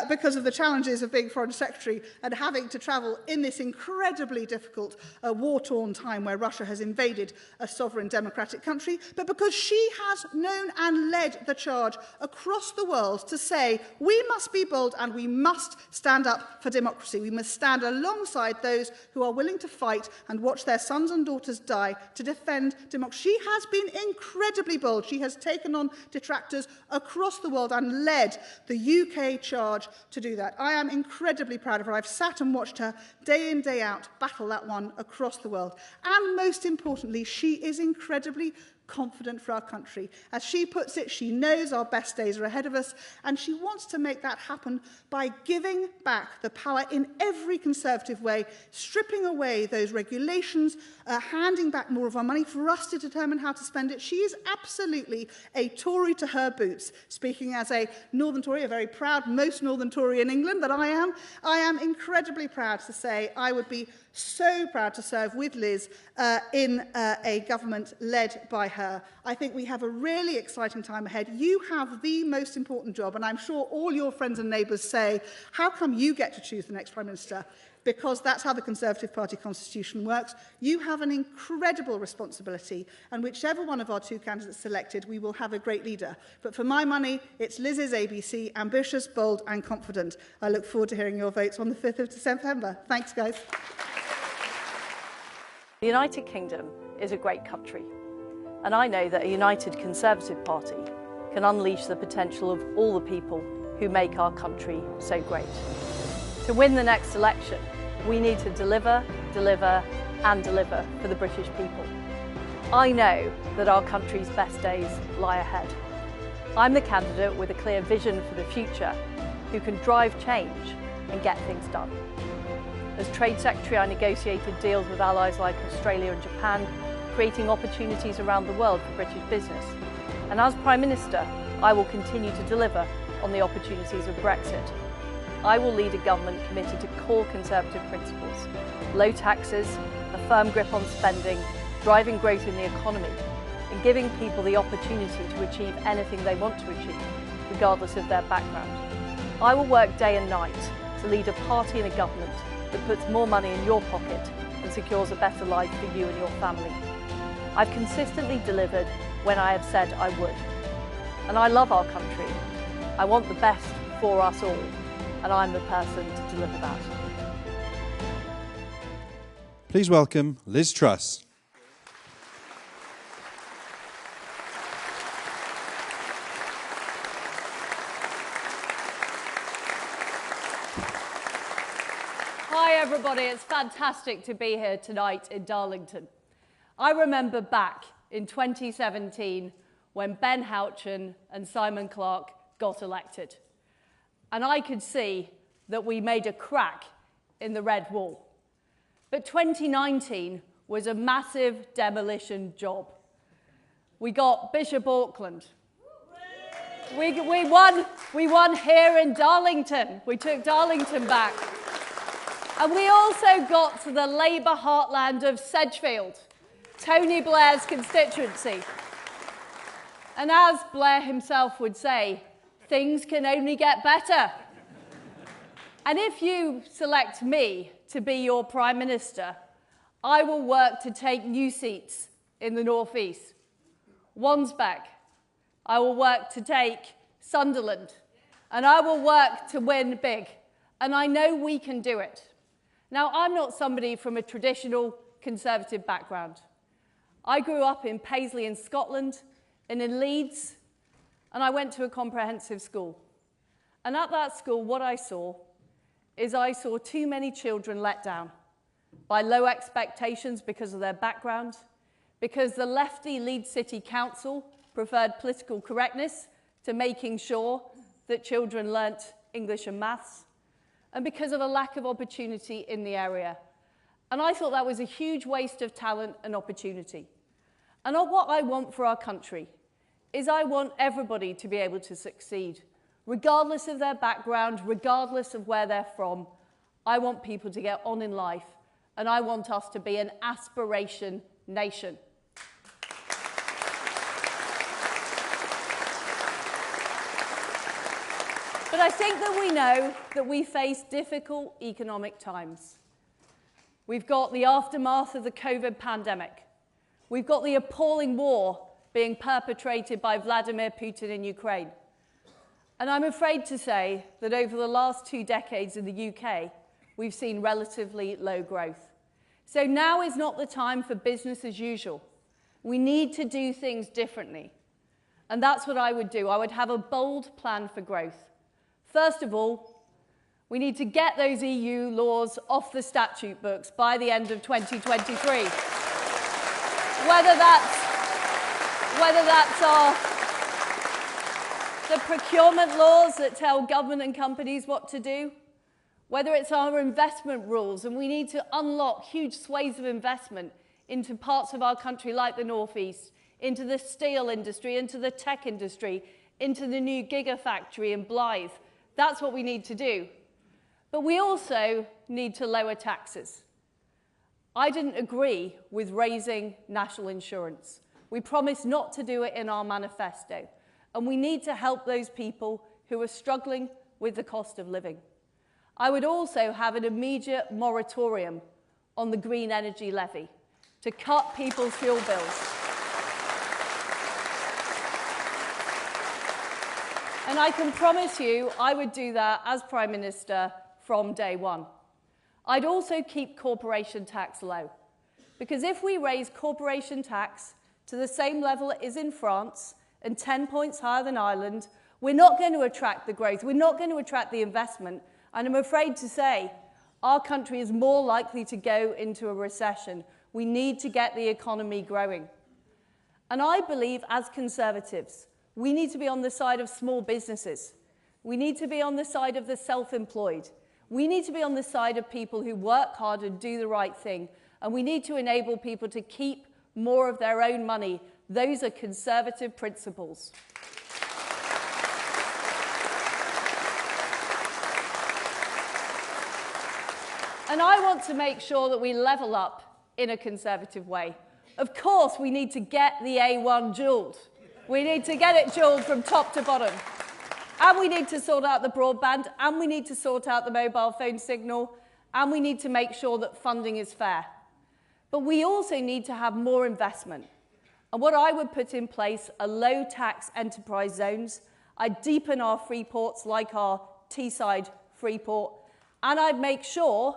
O: because of the challenges of being Foreign Secretary and having to travel in this incredibly difficult war-torn time where Russia has invaded a sovereign democratic country, but because she has known and led the charge across the world to say we must be bold and we must stand up for democracy. We must stand alongside those who are willing to fight and watch their sons and daughters die to defend democracy. She has been incredibly bold. She has taken on detractors across the world and led the UK charge to do that. I am incredibly proud of her. I've sat and watched her day in, day out battle that one across the world. And most importantly, she is incredibly confident for our country. As she puts it, she knows our best days are ahead of us, and she wants to make that happen by giving back the power in every Conservative way, stripping away those regulations, handing back more of our money for us to determine how to spend it. She is absolutely a Tory to her boots. Speaking as a Northern Tory, a very proud, most Northern Tory in England that I am incredibly proud to say I would be so proud to serve with Liz in a government led by her. I think we have a really exciting time ahead. You have the most important job, and I'm sure all your friends and neighbours say, how come you get to choose the next Prime Minister? Because that's how the Conservative Party constitution works. You have an incredible responsibility, and whichever one of our two candidates selected, we will have a great leader. But for my money, it's Liz's ABC, ambitious, bold and confident. I look forward to hearing your votes on the 5th of September. Thanks, guys.
P: The United Kingdom is a great country, and I know that a united Conservative Party can unleash the potential of all the people who make our country so great. To win the next election, we need to deliver, deliver and deliver for the British people. I know that our country's best days lie ahead. I'm the candidate with a clear vision for the future who can drive change and get things done. As Trade Secretary, I negotiated deals with allies like Australia and Japan, creating opportunities around the world for British business. And as Prime Minister, I will continue to deliver on the opportunities of Brexit. I will lead a government committed to core Conservative principles: low taxes, a firm grip on spending, driving growth in the economy, and giving people the opportunity to achieve anything they want to achieve, regardless of their background. I will work day and night to lead a party and a government that puts more money in your pocket and secures a better life for you and your family. I've consistently delivered when I have said I would. And I love our country. I want the best for us all, and I'm the person to deliver that.
E: Please welcome Liz Truss.
Q: Hi everybody, it's fantastic to be here tonight in Darlington. I remember back in 2017 when Ben Houchen and Simon Clarke got elected. And I could see that we made a crack in the red wall. But 2019 was a massive demolition job. We got Bishop Auckland. We won here in Darlington. We took Darlington back. And we also got to the Labour heartland of Sedgefield, Tony Blair's constituency. And as Blair himself would say, things can only get better. And if you select me to be your Prime Minister, I will work to take new seats in the North East. Wansbeck, I will work to take Sunderland, and I will work to win big. And I know we can do it. Now, I'm not somebody from a traditional Conservative background. I grew up in Paisley in Scotland and in Leeds, and I went to a comprehensive school. And at that school, what I saw too many children let down by low expectations because of their background, because the lefty Leeds City Council preferred political correctness to making sure that children learnt English and maths, and because of a lack of opportunity in the area. And I thought that was a huge waste of talent and opportunity. And what I want for our country is I want everybody to be able to succeed, regardless of their background, regardless of where they're from. I want people to get on in life, and I want us to be an aspiration nation. But I think that we know that we face difficult economic times. We've got the aftermath of the COVID pandemic. We've got the appalling war being perpetrated by Vladimir Putin in Ukraine. And I'm afraid to say that over the last 2 decades in the UK, we've seen relatively low growth. So now is not the time for business as usual. We need to do things differently. And that's what I would do. I would have a bold plan for growth. First of all, we need to get those EU laws off the statute books by the end of 2023. Whether that's whether that's the procurement laws that tell government and companies what to do, whether it's our investment rules, and we need to unlock huge swathes of investment into parts of our country like the North East, into the steel industry, into the tech industry, into the new gigafactory in Blythe. That's what we need to do. But we also need to lower taxes. I didn't agree with raising national insurance. We promised not to do it in our manifesto. And we need to help those people who are struggling with the cost of living. I would also have an immediate moratorium on the green energy levy to cut people's fuel bills. And I can promise you I would do that as Prime Minister from day one. I'd also keep corporation tax low, because if we raise corporation tax to the same level it is in France and 10 points higher than Ireland, we're not going to attract the growth, we're not going to attract the investment, and I'm afraid to say our country is more likely to go into a recession. We need to get the economy growing. And I believe, as Conservatives, we need to be on the side of small businesses. We need to be on the side of the self-employed. We need to be on the side of people who work hard and do the right thing. And we need to enable people to keep more of their own money. Those are Conservative principles. And I want to make sure that we level up in a Conservative way. Of course, we need to get the A1 jewelled. We need to get it jewelled from top to bottom. And we need to sort out the broadband, and we need to sort out the mobile phone signal, and we need to make sure that funding is fair. But we also need to have more investment. And what I would put in place are low-tax enterprise zones. I'd deepen our free ports like our Teesside free port, and I'd make sure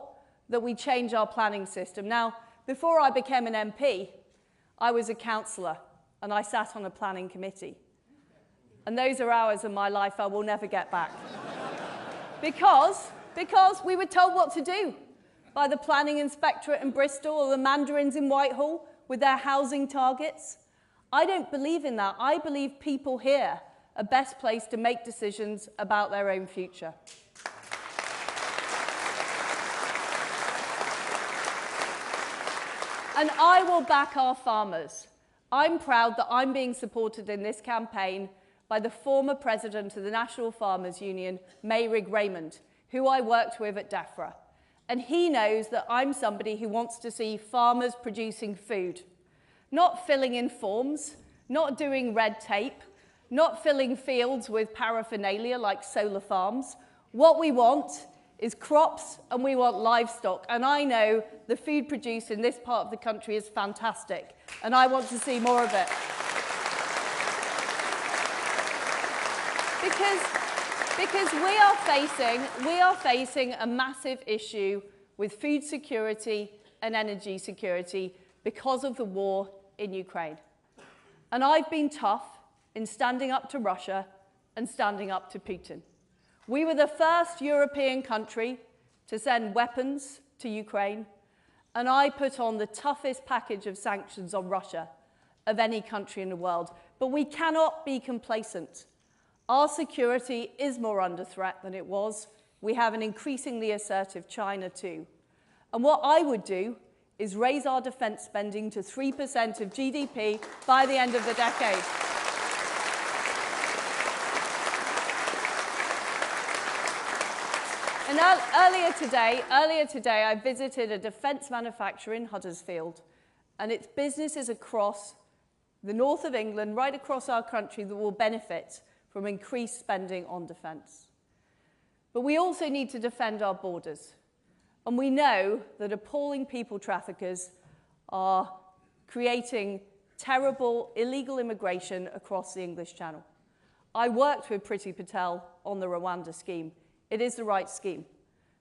Q: that we change our planning system. Now, before I became an MP, I was a councillor, and I sat on a planning committee. And those are hours of my life I will never get back. because we were told what to do by the planning inspectorate in Bristol or the mandarins in Whitehall with their housing targets. I don't believe in that. I believe people here are best placed to make decisions about their own future. And I will back our farmers. I'm proud that I'm being supported in this campaign by the former president of the National Farmers Union, Mayrig Raymond, who I worked with at DEFRA. And he knows that I'm somebody who wants to see farmers producing food, not filling in forms, not doing red tape, not filling fields with paraphernalia like solar farms. What we want is crops and we want livestock. And I know the food produced in this part of the country is fantastic, and I want to see more of it. Because we are facing a massive issue with food security and energy security because of the war in Ukraine. And I've been tough in standing up to Russia and standing up to Putin. We were the first European country to send weapons to Ukraine, and I put on the toughest package of sanctions on Russia of any country in the world. But we cannot be complacent. Our security is more under threat than it was. We have an increasingly assertive China too. And what I would do is raise our defence spending to 3% of GDP by the end of the decade. And earlier today, I visited a defence manufacturer in Huddersfield, and its businesses across the north of England, right across our country, that will benefit from increased spending on defence. But we also need to defend our borders. And we know that appalling people traffickers are creating terrible illegal immigration across the English Channel. I worked with Priti Patel on the Rwanda scheme. It is the right scheme.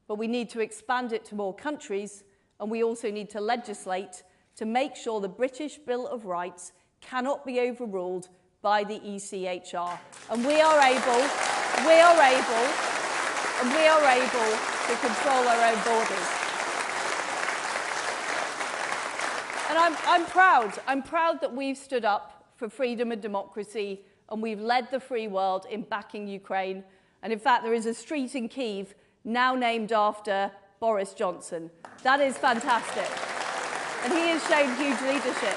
Q: But we need to expand it to more countries, and we also need to legislate to make sure the British Bill of Rights cannot be overruled by the ECHR. And we are able to control our own borders. And I'm proud that we've stood up
P: for freedom and democracy, and we've led the free world in backing Ukraine. And in fact, there is a street in Kyiv now named after Boris Johnson. That is fantastic. And he has shown huge leadership.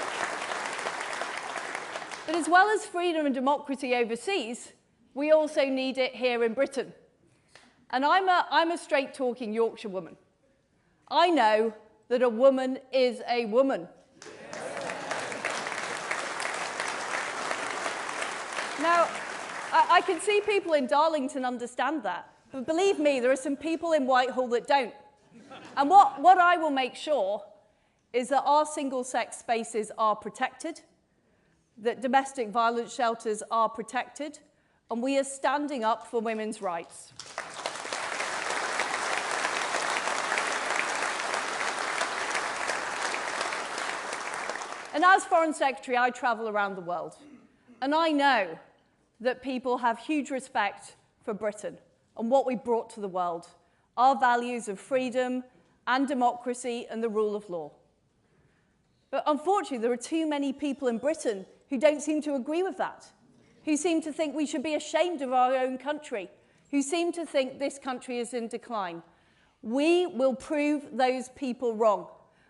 P: But as well as freedom and democracy overseas, we also need it here in Britain. And I'm a straight-talking Yorkshire woman. I know that a woman is a woman. Now, I can see people in Darlington understand that. But believe me, there are some people in Whitehall that don't. And what I will make sure is that our single-sex spaces are protected, that domestic violence shelters are protected, and we are standing up for women's rights. And as Foreign Secretary, I travel around the world. And I know that people have huge respect for Britain and what we brought to the world, our values of freedom and democracy and the rule of law. But unfortunately, there are too many people in Britain who don't seem to agree with that, who seem to think we should be ashamed of our own country, who seem to think this country is in decline. We will prove those people wrong.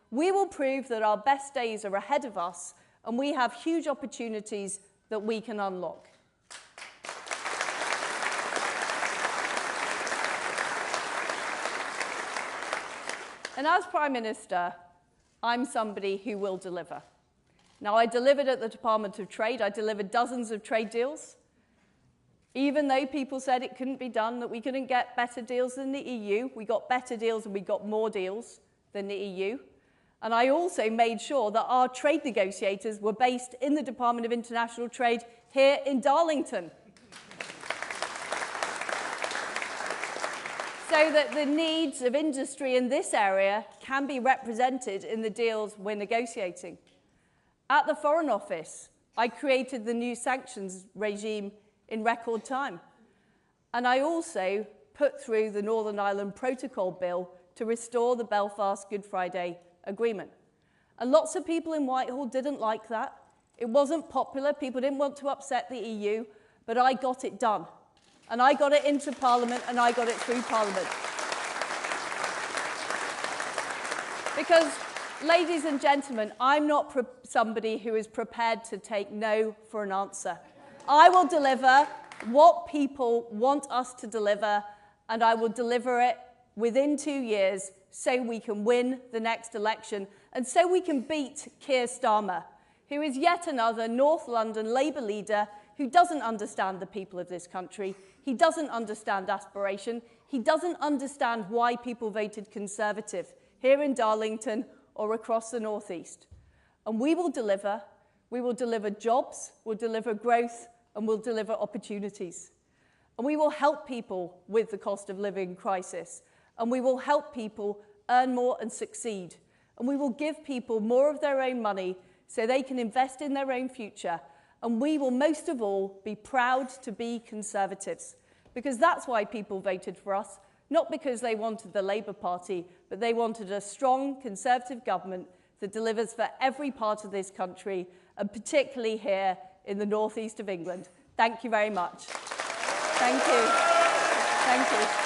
P: We will prove that our best days are ahead of us, and we have huge opportunities that we can unlock. And as Prime Minister, I'm somebody who will deliver. Now, I delivered at the Department of Trade. I delivered dozens of trade deals. Even though people said it couldn't be done, that we couldn't get better deals than the EU, we got better deals and we got more deals than the EU. And I also made sure that our trade negotiators were based in the Department of International Trade here in Darlington. So that the needs of industry in this area can be represented in the deals we're negotiating. At the Foreign Office, I created the new sanctions regime in record time. And I also put through the Northern Ireland Protocol Bill to restore the Belfast Good Friday Agreement. And lots of people in Whitehall didn't like that. It wasn't popular. People didn't want to upset the EU, but I got it done. And I got it into Parliament, and I got it through Parliament. Because, ladies and gentlemen, I'm not somebody who is prepared to take no for an answer. I will deliver what people want us to deliver, and I will deliver it within 2 years so we can win the next election and so we can beat Keir Starmer, who is yet another North London Labour leader who doesn't understand the people of this country. He doesn't understand aspiration. He doesn't understand why people voted Conservative here in Darlington or across the North East. And we will deliver. We will deliver jobs, we'll deliver growth, and we'll deliver opportunities. And we will help people with the cost of living crisis. And we will help people earn more and succeed. And we will give people more of their own money so they can invest in their own future. And we will, most of all, be proud to be Conservatives, because that's why people voted for us, not because they wanted the Labour Party, but they wanted a strong Conservative government that delivers for every part of this country, and particularly here in the northeast of England. Thank you very much. Thank you. Thank you.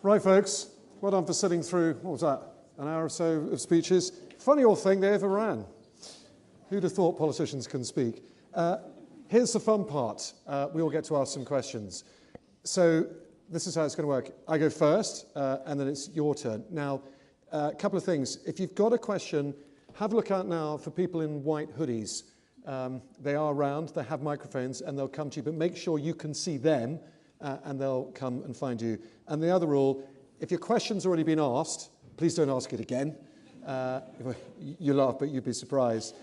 G: Right, folks, well done for sitting through, what was that, an hour or so of speeches. Funny old thing, they overran. Who'd have thought politicians can speak? Here's the fun part. We all get to ask some questions. So this is how it's going to work. I go first, and then it's your turn. Now, a couple of things. If you've got a question, have a look out now for people in white hoodies. They are around, they have microphones, and they'll come to you, but make sure you can see them, and they'll come and find you. And the other rule, if your question's already been asked, please don't ask it again. You laugh, but you'd be surprised.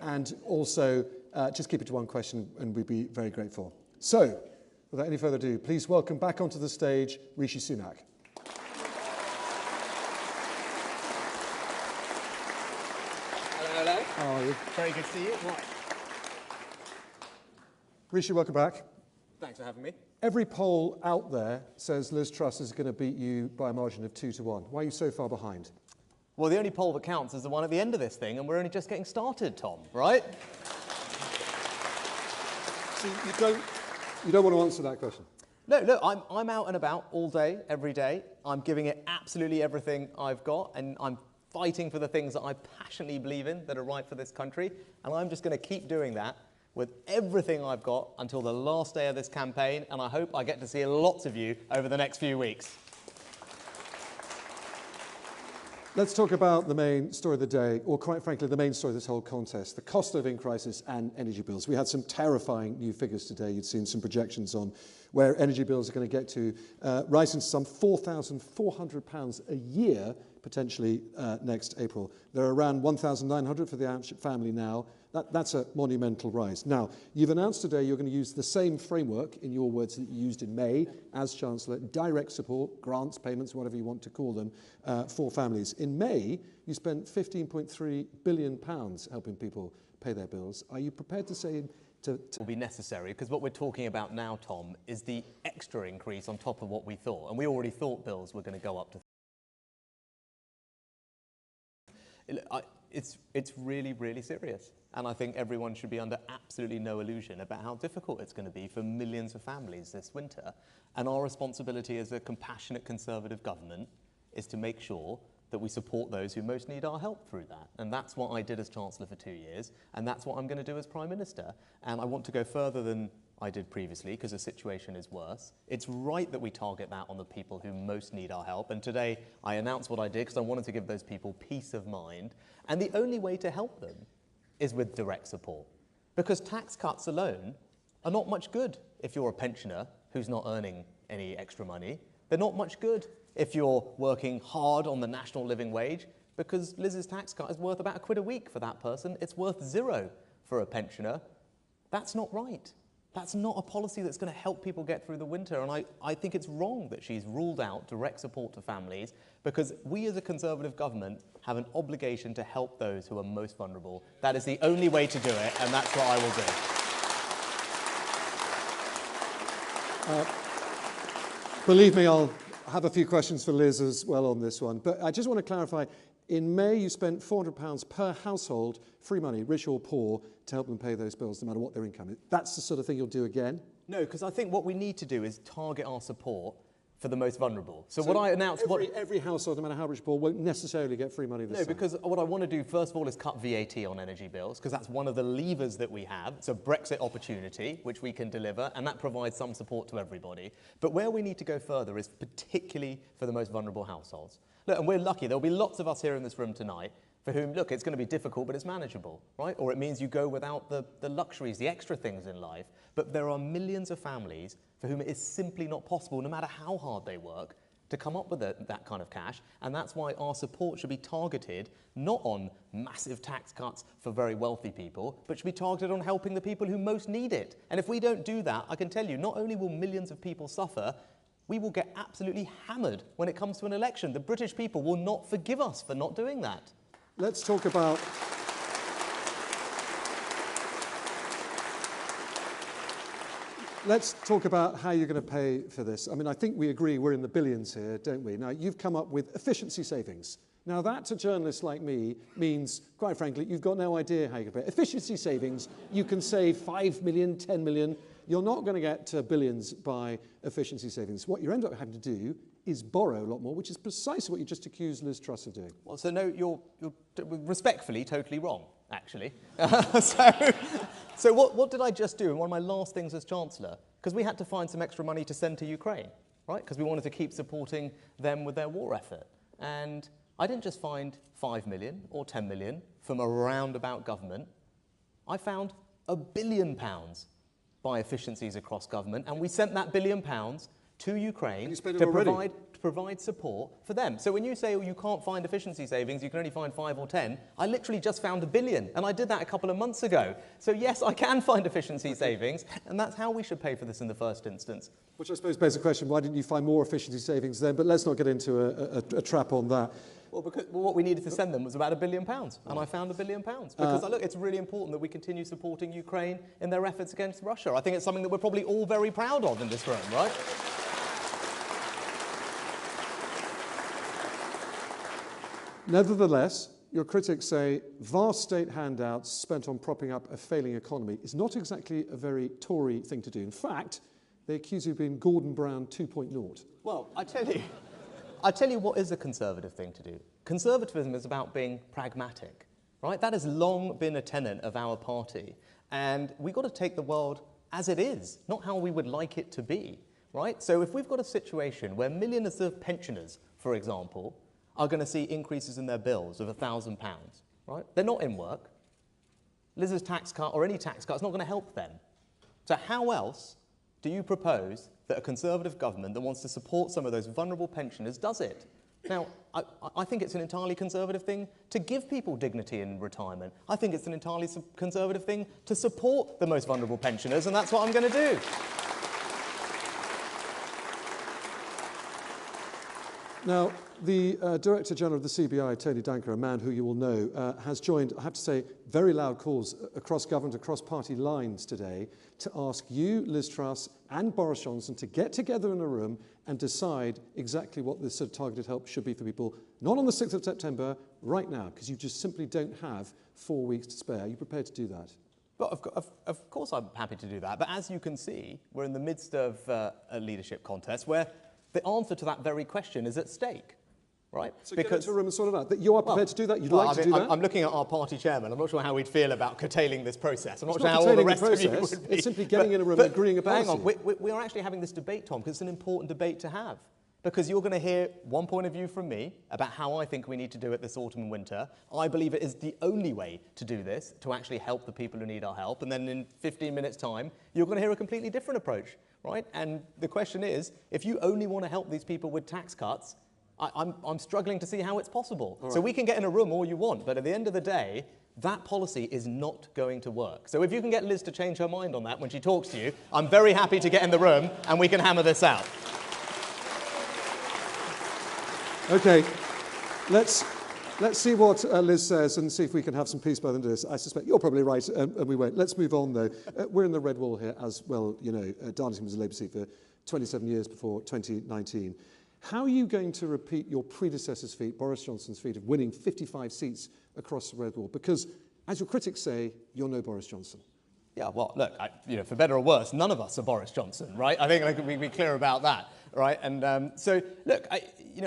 G: And also, just keep it to one question, and we'd be very grateful. So, without any further ado, please welcome back onto the stage Rishi Sunak.
R: Hello.
G: How are you?
N: Very good to see you.
G: Rishi, welcome back.
N: Thanks for having me.
G: Every poll out there says Liz Truss is going to beat you by a margin of 2-1. Why are you so far behind?
N: Well, the only poll that counts is the one at the end of this thing, and we're only just getting started, Tom, right?
G: See, you don't want to answer that question.
N: No, I'm out and about all day, every day. I'm giving it absolutely everything I've got, and I'm fighting for the things that I passionately believe in that are right for this country, and I'm just going to keep doing that with everything I've got until the last day of this campaign, and I hope I get to see lots of you over the next few weeks.
G: Let's talk about the main story of the day, or quite frankly, the main story of this whole contest, the cost of living crisis and energy bills. We had some terrifying new figures today. You'd seen some projections on where energy bills are going to get to, rising to some £4,400 a year, potentially next April. They're around £1,900 for the average family now. That's a monumental rise. Now, you've announced today you're going to use the same framework, in your words, that you used in May as Chancellor, direct support, grants, payments, whatever you want to call them, for families. In May, you spent £15.3 billion helping people pay their bills. Are you prepared to say will
N: be necessary, because what we're talking about now, Tom, is the extra increase on top of what we thought. And we already thought bills were going to go up to... It's really, really serious. And I think everyone should be under absolutely no illusion about how difficult it's going to be for millions of families this winter. And our responsibility as a compassionate Conservative government is to make sure that we support those who most need our help through that. And that's what I did as Chancellor for 2 years, and that's what I'm going to do as Prime Minister. And I want to go further than I did previously, because the situation is worse. It's right that we target that on the people who most need our help. And today I announced what I did because I wanted to give those people peace of mind. And the only way to help them is with direct support. Because tax cuts alone are not much good if you're a pensioner who's not earning any extra money. They're not much good if you're working hard on the national living wage, because Liz's tax cut is worth about £1 a week for that person. It's worth £0 for a pensioner. That's not right. That's not a policy that's going to help people get through the winter. And I think it's wrong that she's ruled out direct support to families, because we as a Conservative government have an obligation to help those who are most vulnerable. That is the only way to do it, and that's what I will do.
G: Believe me, I'll have a few questions for Liz as well on this one. But I just want to clarify, in May you spent £400 per household, free money, rich or poor, to help them pay those bills no matter what their income is. That's the sort of thing you'll do again?
N: No, because I think what we need to do is target our support for the most vulnerable. So what I announced...
G: Every household, no matter how rich or poor, won't necessarily get free money this time.
N: No, because what I want to do, first of all, is cut VAT on energy bills, because that's one of the levers that we have. It's a Brexit opportunity, which we can deliver, and that provides some support to everybody. But where we need to go further is particularly for the most vulnerable households. Look, and we're lucky. There'll be lots of us here in this room tonight for whom, look, it's going to be difficult, but it's manageable, right? Or it means you go without the luxuries, the extra things in life. But there are millions of families for whom it is simply not possible, no matter how hard they work, to come up with that kind of cash. And that's why our support should be targeted not on massive tax cuts for very wealthy people, but should be targeted on helping the people who most need it. And if we don't do that, I can tell you, not only will millions of people suffer, we will get absolutely hammered when it comes to an election. The British people will not forgive us for not doing that.
G: Let's talk about... Let's talk about how you're going to pay for this. I mean, I think we agree we're in the billions here, don't we? Now, you've come up with efficiency savings. Now, that to journalists like me means, quite frankly, you've got no idea how you can pay. Efficiency savings, you can save 5 million, 10 million. You're not going to get to billions by efficiency savings. What you end up having to do is borrow a lot more, which is precisely what you just accused Liz Truss of doing.
N: Well, so no, you're respectfully totally wrong, actually. So what did I just do in one of my last things as Chancellor? Because we had to find some extra money to send to Ukraine, right? Because we wanted to keep supporting them with their war effort. And I didn't just find 5 million or 10 million from a roundabout government. I found £1 billion by efficiencies across government, and we sent that £1 billion to Ukraine to provide support for them. So when you say, oh, you can't find efficiency savings, you can only find 5 or 10, I literally just found £1 billion, and I did that a couple of months ago. So yes, I can find efficiency savings, and that's how we should pay for this in the first instance.
G: Which I suppose begs the question, why didn't you find more efficiency savings then? But let's not get into a trap on that.
N: Well, because what we needed to send them was about £1 billion, and I found £1 billion. Because, look, it's really important that we continue supporting Ukraine in their efforts against Russia. I think it's something that we're probably all very proud of in this room, right?
G: Nevertheless, your critics say vast state handouts spent on propping up a failing economy is not exactly a very Tory thing to do. In fact, they accuse you of being Gordon Brown 2.0.
N: Well, I tell you what is a Conservative thing to do. Conservatism is about being pragmatic, right? That has long been a tenet of our party. And we've got to take the world as it is, not how we would like it to be, right? So if we've got a situation where millions of pensioners, for example, are going to see increases in their bills of £1,000, right? They're not in work. Liz's tax cut or any tax cut is not going to help them. So how else do you propose that a Conservative government that wants to support some of those vulnerable pensioners does it? Now, I think it's an entirely Conservative thing to give people dignity in retirement. I think it's an entirely Conservative thing to support the most vulnerable pensioners, and that's what I'm going to do.
G: Now, the Director General of the CBI, Tony Danker, a man who you will know, has joined, I have to say, very loud calls across government, across party lines today to ask you, Liz Truss, and Boris Johnson to get together in a room and decide exactly what this sort of targeted help should be for people, not on the 6th of September, right now, because you just simply don't have 4 weeks to spare. Are you prepared to do that?
N: Well, of course I'm happy to do that. But as you can see, we're in the midst of a leadership contest where the answer to that very question is at stake, right?
G: So get into a room and sort it out. That you are prepared to do that? You'd like to do that?
N: I'm looking at our party chairman. I'm not sure how we'd feel about curtailing this process. I'm not sure how all the rest of you would be.
G: It's simply getting in a room and agreeing a policy.
N: Hang on, we are actually having this debate, Tom, because it's an important debate to have. Because you're going to hear one point of view from me about how I think we need to do it this autumn and winter. I believe it is the only way to do this, to actually help the people who need our help. And then in 15 minutes' time, you're going to hear a completely different approach, right? And the question is, if you only want to help these people with tax cuts, I'm struggling to see how it's possible. Right. So we can get in a room all you want, but at the end of the day, that policy is not going to work. So if you can get Liz to change her mind on that when she talks to you, I'm very happy to get in the room and we can hammer this out.
G: OK, let's see what Liz says and see if we can have some peace by the end of this. I suspect you're probably right, and we won't. Let's move on, though. We're in the red wall here as well. You know, Darlington was a Labour seat for 27 years before 2019. How are you going to repeat your predecessor's feat, Boris Johnson's feat, of winning 55 seats across the red wall? Because, as your critics say, you're no Boris Johnson.
N: Yeah, well, look, for better or worse, none of us are Boris Johnson, right? I think I can be clear about that, right? And so, look,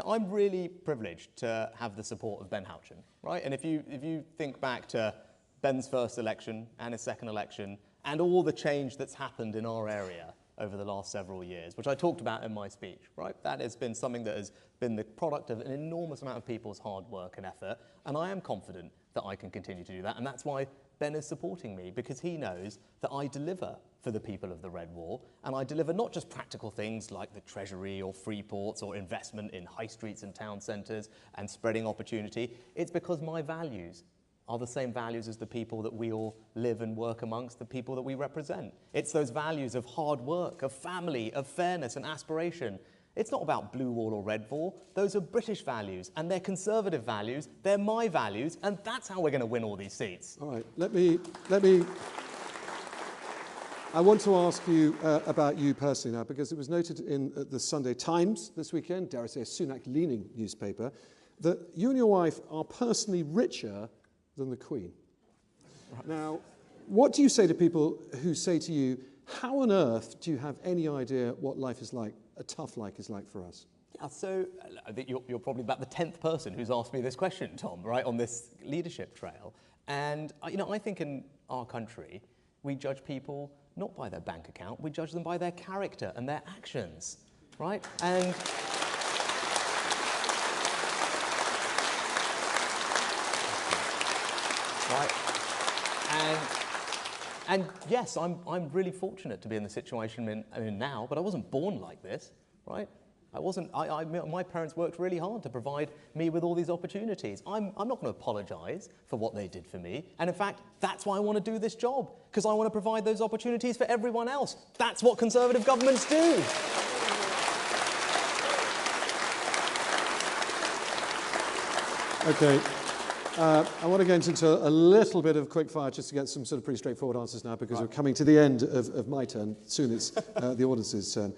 N: I'm really privileged to have the support of Ben Houchen, right? And if you think back to Ben's first election and his second election and all the change that's happened in our area over the last several years, which I talked about in my speech, right? That has been something that has been the product of an enormous amount of people's hard work and effort, and I am confident that I can continue to do that, and that's why Ben is supporting me, because he knows that I deliver for the people of the Red Wall, and I deliver not just practical things like the Treasury or free ports or investment in high streets and town centres and spreading opportunity. It's because my values are the same values as the people that we all live and work amongst, the people that we represent. It's those values of hard work, of family, of fairness and aspiration. It's not about blue wall or red wall. Those are British values, and they're Conservative values. They're my values, and that's how we're going to win all these seats.
G: All right, let me. I want to ask you about you personally now, because it was noted in the Sunday Times this weekend, dare I say a Sunak-leaning newspaper, that you and your wife are personally richer than the Queen. Right. Now, what do you say to people who say to you, how on earth do you have any idea what life is like, a tough life is like for us?
N: Yeah, so I think you're probably about the 10th person who's asked me this question, Tom, right, on this leadership trail. And, I think in our country, we judge people not by their bank account, we judge them by their character and their actions, right? And And yes, I'm really fortunate to be in the situation I'm in now, but I wasn't born like this, right? My parents worked really hard to provide me with all these opportunities. I'm not going to apologise for what they did for me. And in fact, that's why I want to do this job, because I want to provide those opportunities for everyone else. That's what Conservative governments do.
G: Okay. I want to get into a little bit of quick fire just to get some sort of pretty straightforward answers now, because we're coming to the end of my turn. Soon it's the audience's turn.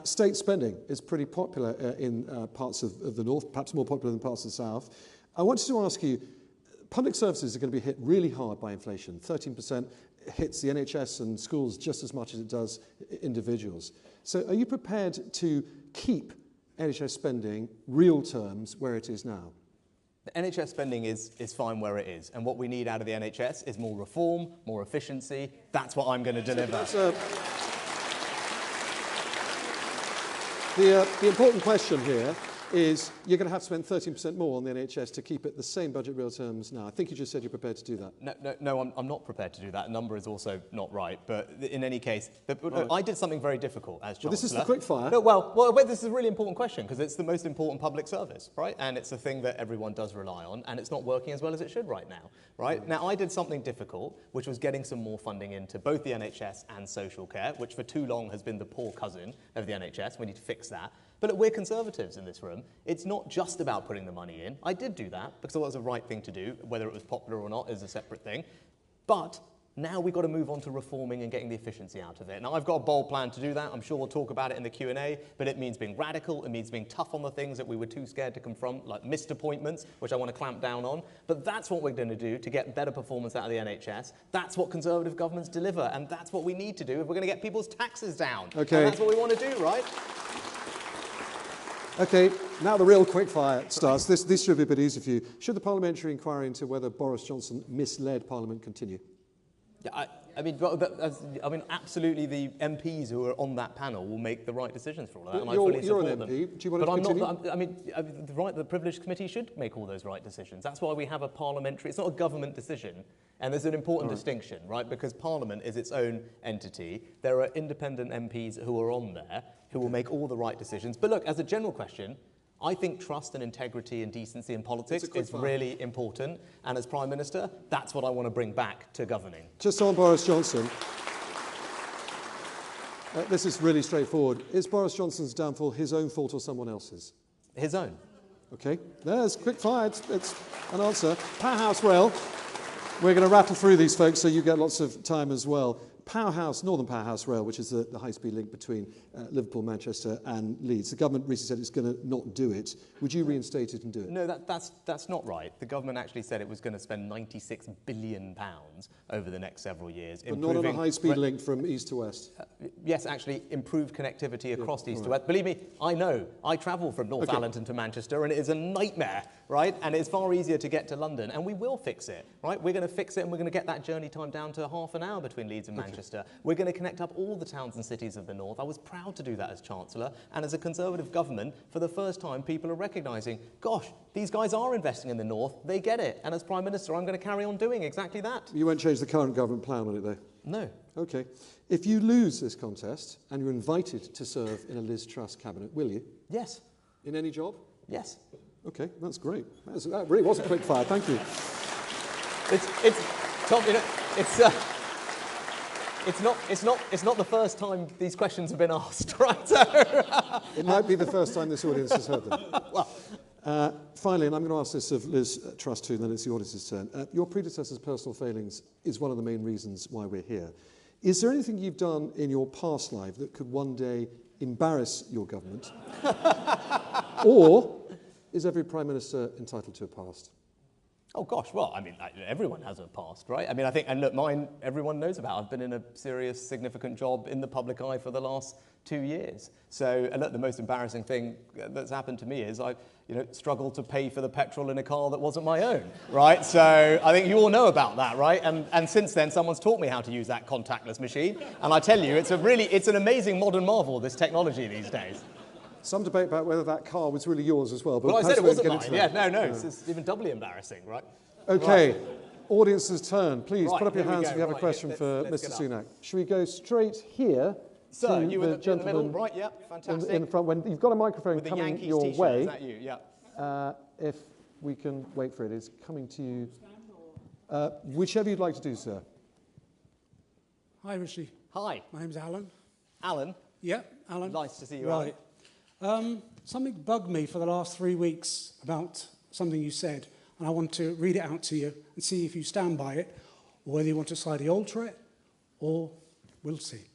G: State spending is pretty popular in parts of the north, perhaps more popular than parts of the south. I wanted to ask you, public services are going to be hit really hard by inflation. 13% hits the NHS and schools just as much as it does individuals. So are you prepared to keep NHS spending, real terms, where it is now?
N: The NHS spending is fine where it is, and what we need out of the NHS is more reform, more efficiency. That's what I'm going to deliver.
G: The important question here is you're going to have to spend 13% more on the NHS to keep it the same budget real terms now. I think you just said you're prepared to do that.
N: No, I'm not prepared to do that. The number is also not right. But in any case, I did something very difficult as Chancellor.
G: Well, this is the quick fire.
N: No, well, this is a really important question because it's the most important public service, right? And it's a thing that everyone does rely on, and it's not working as well as it should right now, right? Now, I did something difficult, which was getting some more funding into both the NHS and social care, which for too long has been the poor cousin of the NHS. We need to fix that. But look, we're Conservatives in this room. It's not just about putting the money in. I did do that because it was the right thing to do. Whether it was popular or not is a separate thing. But now we've got to move on to reforming and getting the efficiency out of it. Now, I've got a bold plan to do that. I'm sure we'll talk about it in the Q&A, but it means being radical. It means being tough on the things that we were too scared to confront, like missed appointments, which I want to clamp down on. But that's what we're going to do to get better performance out of the NHS. That's what Conservative governments deliver, and that's what we need to do if we're going to get people's taxes down.
G: Okay.
N: And that's what we want to do, right?
G: Okay, now the real quickfire starts. This should be a bit easy for you. Should the parliamentary inquiry into whether Boris Johnson misled Parliament continue?
N: Yeah, I mean, absolutely. The MPs who are on that panel will make the right decisions for all of that, and I fully support them.
G: You're an MP. Do you want to continue?
N: The Privileged Committee should make all those right decisions. That's why we have a parliamentary. It's not a government decision, and there's an important distinction, right? Because Parliament is its own entity. There are independent MPs who are on there who will make all the right decisions. But look, as a general question, I think trust and integrity and decency in politics is really important. And as Prime Minister, that's what I want to bring back to governing.
G: Just on Boris Johnson. This is really straightforward. Is Boris Johnson's downfall his own fault or someone else's?
N: His own.
G: Okay, there's quick fire. It's an answer. Powerhouse Rail. We're going to rattle through these, folks, so you get lots of time as well. Northern Powerhouse Rail, which is the high-speed link between Liverpool, Manchester and Leeds. The government recently said it's going to not do it. Would you reinstate it and do it?
N: No, that's not right. The government actually said it was going to spend £96 billion over the next several years.
G: But not on a high-speed link from east to west?
N: Yes, actually, improved connectivity across east to west. Believe me, I know. I travel from North Darlington to Manchester, and it is a nightmare, right? And it's far easier to get to London, and we will fix it, right? We're going to fix it, and we're going to get that journey time down to half an hour between Leeds and Manchester. We're going to connect up all the towns and cities of the north. I was proud to do that as Chancellor, and as a Conservative government, for the first time, people are recognising, gosh, these guys are investing in the north, they get it, and as Prime Minister, I'm going to carry on doing exactly that.
G: You won't change the current government plan on it, though?
N: No.
G: Okay. If you lose this contest, and you're invited to serve in a Liz Truss cabinet, will you?
N: Yes.
G: In any job?
N: Yes.
G: Okay, that's great. That really was a quick fire, thank you.
N: Tom, you know, it's not the first time these questions have been asked, right? So
G: it might be the first time this audience has heard them. Finally, and I'm going to ask this of Liz Truss too, and then it's the audience's turn. Your predecessor's personal failings is one of the main reasons why we're here. Is there anything you've done in your past life that could one day embarrass your government? Or is every Prime Minister entitled to a past?
N: Oh gosh, well, I mean, everyone has a past, right? I mean, I think, and look, mine, everyone knows about. I've been in a serious, significant job in the public eye for the last 2 years. So, and look, the most embarrassing thing that's happened to me is I, struggled to pay for the petrol in a car that wasn't my own, right? So I think you all know about that, right? And since then, someone's taught me how to use that contactless machine. And I tell you, it's an amazing modern marvel, this technology these days.
G: Some debate about whether that car was really yours as well. But
N: well, I said it wasn't mine. Yeah, no. It's even doubly embarrassing, right?
G: Okay, audience's turn. Please put up your hands if you have a question
N: let's
G: for Mr. Sunak. Should we go straight here?
N: Sir, you in the middle, right? Yeah, fantastic.
G: In front, when you've got a microphone
N: with
G: coming
N: the
G: your way.
N: Is that you? Yeah.
G: If we can wait for it, it's coming to you. Whichever you'd like to do, sir.
R: Hi, Rishi.
N: Hi.
R: My name's Alan.
N: Alan?
R: Yeah, Alan.
N: Nice to see you,
R: Right. Something bugged me for the last 3 weeks about something you said. and I want to read it out to you and see if you stand by it, or whether you want to slightly alter it, or we'll see.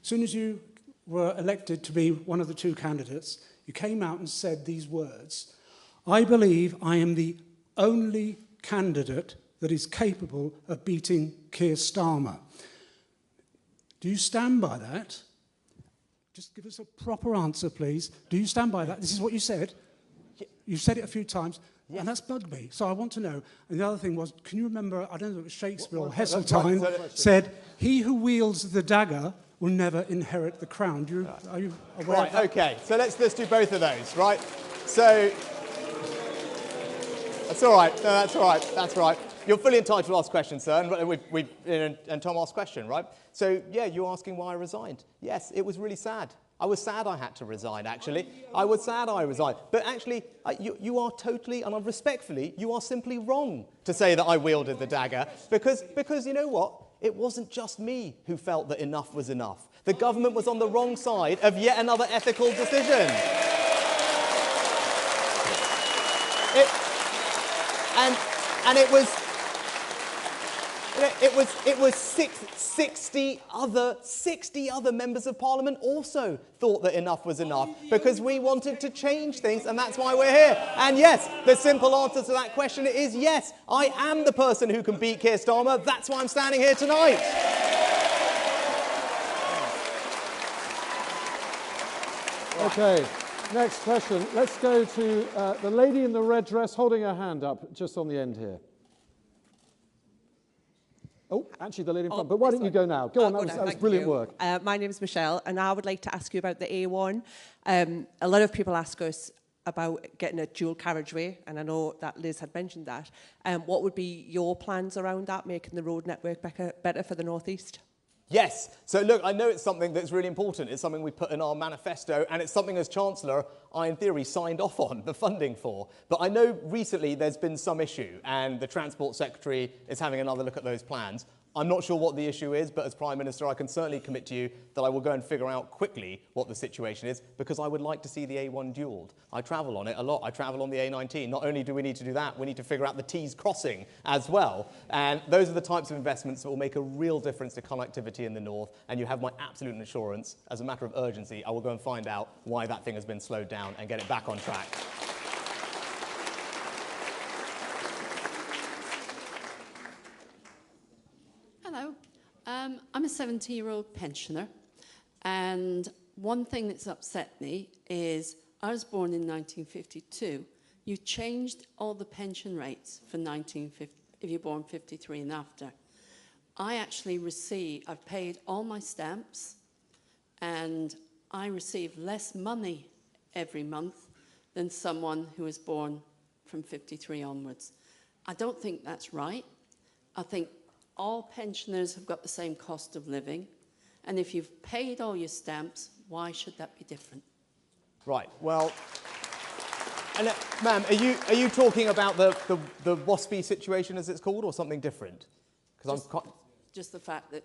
R: As soon as you were elected to be one of the two candidates, you came out and said these words: "I believe I am the only candidate that is capable of beating Keir Starmer." Do you stand by that? Just give us a proper answer, please. Do you stand by that? This is what you said. You've said it a few times, and that's bugged me. So I want to know. And the other thing was, can you remember, I don't know if it was Shakespeare or Heseltine, said, "He who wields the dagger will never inherit the crown." Are you aware of that?
N: Right, okay. So let's do both of those, right? So, that's all right. No, that's all right. That's right. You're fully entitled to ask questions, sir, and Tom asked question, right? So, yeah, you're asking why I resigned. Yes, it was really sad. I was sad I had to resign, actually. I was sad I resigned. But actually, you are totally, and respectfully, you are simply wrong to say that I wielded the dagger, because you know what? It wasn't just me who felt that enough was enough. The government was on the wrong side of yet another ethical decision. And it was 60 other members of Parliament also thought that enough was enough, because we wanted to change things, and that's why we're here. And yes, the simple answer to that question is yes, I am the person who can beat Keir Starmer. That's why I'm standing here tonight.
G: Okay, next question. Let's go to the lady in the red dress holding her hand up just on the end here. Oh, actually, the lady in front. But why don't you go now? Go on, that was brilliant work.
S: My name is Michelle, and I would like to ask you about the A1. A lot of people ask us about getting a dual carriageway, and I know that Liz had mentioned that. What would be your plans around that, making the road network better for the North East?
N: Yes. So look, I know it's something that's really important. It's something we put in our manifesto, and it's something as Chancellor I, in theory, signed off on the funding for. But I know recently there's been some issue, and the Transport Secretary is having another look at those plans. I'm not sure what the issue is, but as Prime Minister, I can certainly commit to you that I will go and figure out quickly what the situation is, because I would like to see the A1 dualled. I travel on it a lot. I travel on the A19. Not only do we need to do that, we need to figure out the Tees crossing as well. And those are the types of investments that will make a real difference to connectivity in the north. And you have my absolute assurance, as a matter of urgency, I will go and find out why that thing has been slowed down and get it back on track.
T: Hello. I'm a 70-year-old pensioner, and one thing that's upset me is I was born in 1952. You changed all the pension rates for 1950 if you're born 53 and after. I've paid all my stamps, and I receive less money every month than someone who was born from 53 onwards. I don't think that's right. I think all pensioners have got the same cost of living, and if you've paid all your stamps, why should that be different?
N: Right, well, and ma'am, are you talking about the WASPy situation, as it's called, or something different? Because
T: just the fact that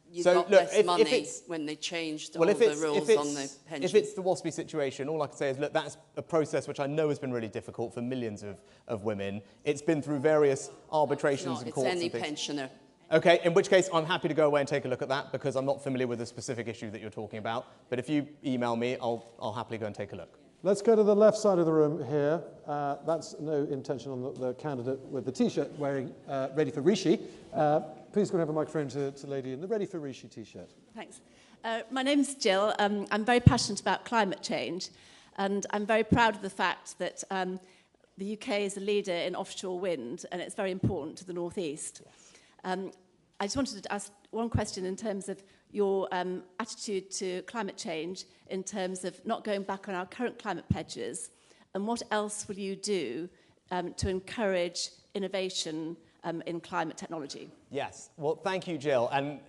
T: you got less money when they changed all the rules on the pension.
N: If it's the WASPy situation, all I can say is, look, that's a process which I know has been really difficult for millions of women. It's been through various arbitrations and courts and things.
T: It's any pensioner.
N: Okay, in which case I'm happy to go away and take a look at that, because I'm not familiar with the specific issue that you're talking about. But if you email me, I'll happily go and take a look.
G: Let's go to the left side of the room here. That's no intention on the candidate with the T-shirt wearing Ready for Rishi. Please go and have a microphone to the lady in the Ready for Rishi T-shirt.
U: Thanks. My name's Jill. I'm very passionate about climate change, and I'm very proud of the fact that the UK is a leader in offshore wind, and it's very important to the North East. Yes. I just wanted to ask one question in terms of your attitude to climate change, in terms of not going back on our current climate pledges, and what else will you do to encourage innovation in climate technology?
N: Yes, well, thank you, Jill. And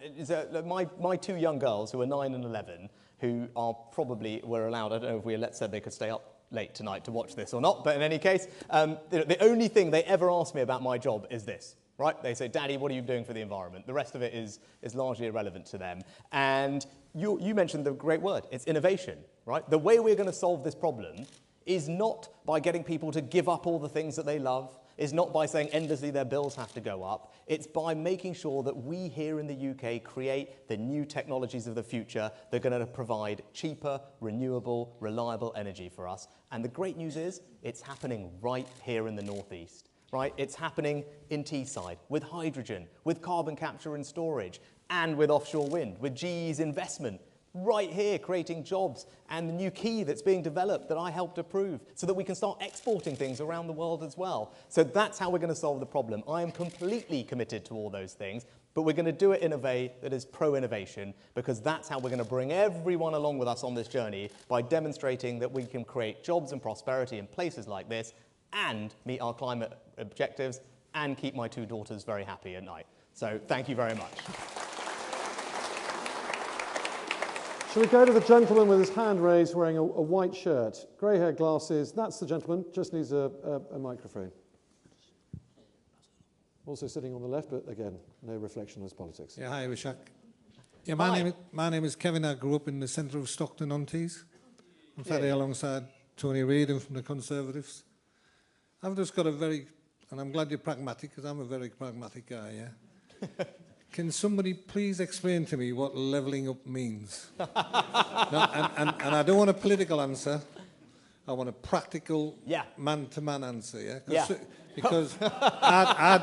N: my two young girls, who are 9 and 11, who were allowed, I don't know if Willette said they could stay up late tonight to watch this or not, but in any case, the only thing they ever ask me about my job is this. Right? They say, Daddy, what are you doing for the environment? The rest of it is largely irrelevant to them. And you mentioned the great word. It's innovation, right? The way we're going to solve this problem is not by getting people to give up all the things that they love. is not by saying endlessly their bills have to go up. It's by making sure that we here in the UK create the new technologies of the future that are going to provide cheaper, renewable, reliable energy for us. And the great news is it's happening right here in the northeast. Right? It's happening in Teesside with hydrogen, with carbon capture and storage, and with offshore wind, with GE's investment right here, creating jobs, and the new key that's being developed that I helped approve so that we can start exporting things around the world as well. So that's how we're going to solve the problem. I am completely committed to all those things, but we're going to do it in a way that is pro-innovation, because that's how we're going to bring everyone along with us on this journey, by demonstrating that we can create jobs and prosperity in places like this and meet our climate objectives and keep my 2 daughters very happy at night. So thank you very much.
G: Shall we go to the gentleman with his hand raised wearing a white shirt, grey-haired glasses? That's the gentleman, just needs a microphone. Also sitting on the left, but again, no reflection on his politics.
A: Yeah, hi, Rishak. Yeah, my name is Kevin. I grew up in the centre of Stockton-on-Tees. I'm sat here alongside Tony Reid from the Conservatives. I've just got and I'm glad you're pragmatic, because I'm a very pragmatic guy, yeah? Can somebody please explain to me what levelling up means? No, and I don't want a political answer. I want a practical, man-to-man answer, yeah? Because I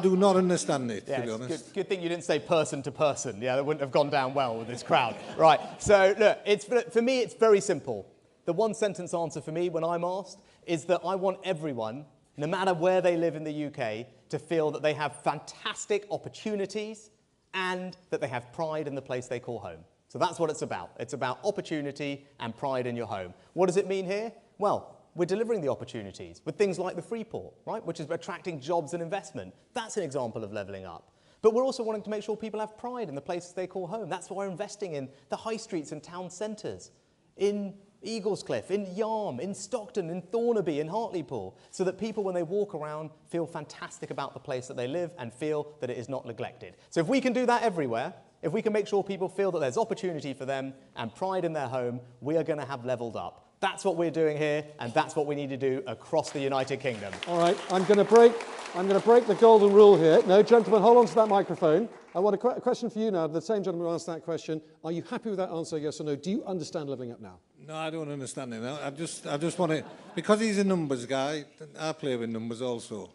A: do not understand it, to be honest.
N: Good thing you didn't say person to person. Yeah, that wouldn't have gone down well with this crowd. Right, so look, for me, it's very simple. The one-sentence answer for me when I'm asked is that I want everyone, no matter where they live in the UK, to feel that they have fantastic opportunities and that they have pride in the place they call home. So that's what it's about. It's about opportunity and pride in your home. What does it mean here? Well, we're delivering the opportunities with things like the Freeport, right, which is attracting jobs and investment. That's an example of levelling up. But we're also wanting to make sure people have pride in the places they call home. That's why we're investing in the high streets and town centres, in Eaglescliffe, in Yarm, in Stockton, in Thornaby, in Hartlepool, so that people, when they walk around, feel fantastic about the place that they live and feel that it is not neglected. So if we can do that everywhere, if we can make sure people feel that there's opportunity for them and pride in their home, we are going to have levelled up. That's what we're doing here, and that's what we need to do across the United Kingdom.
G: All right, I'm going to break the golden rule here. No, gentlemen, hold on to that microphone. I want a question for you now. The same gentleman who asked that question. Are you happy with that answer, yes or no? Do you understand levelling up now?
A: No, I don't understand it. I just want to, because he's a numbers guy, I play with numbers also.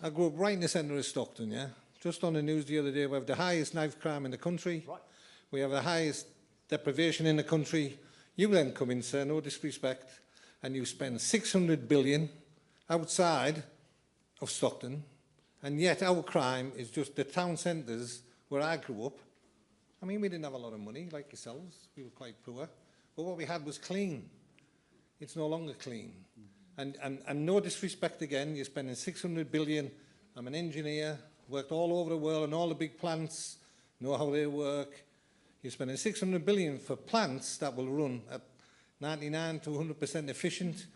A: I grew up right in the centre of Stockton, yeah? Just on the news the other day, we have the highest knife crime in the country. Right. We have the highest deprivation in the country. You then come in, sir, no disrespect, and you spend 600 billion outside of Stockton, and yet our crime is just the town centres where I grew up. I mean, we didn't have a lot of money, like yourselves. We were quite poor. But what we had was clean. It's no longer clean. And no disrespect again, you're spending 600 billion. I'm an engineer, worked all over the world on all the big plants, know how they work. You're spending 600 billion for plants that will run at 99 to 100% efficient.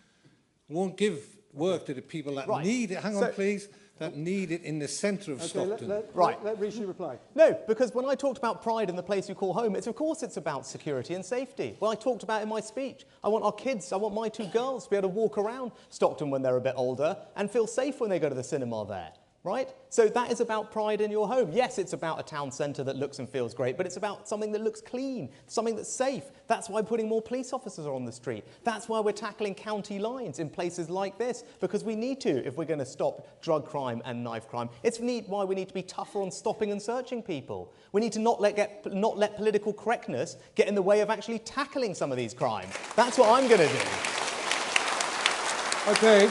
A: Won't give work to the people that need it. Hang on, please. That need it in the centre of Stockton.
G: Let Rishi reply.
N: No, because when I talked about pride in the place you call home, of course it's about security and safety. Well, I talked about in my speech. I want our kids, I want my 2 girls to be able to walk around Stockton when they're a bit older and feel safe when they go to the cinema there. Right? So that is about pride in your home. Yes, it's about a town centre that looks and feels great, but it's about something that looks clean, something that's safe. That's why putting more police officers on the street. That's why we're tackling county lines in places like this, because we need to if we're going to stop drug crime and knife crime. It's why we need to be tougher on stopping and searching people. We need to not let political correctness get in the way of actually tackling some of these crimes. That's what I'm going to do.
G: Okay.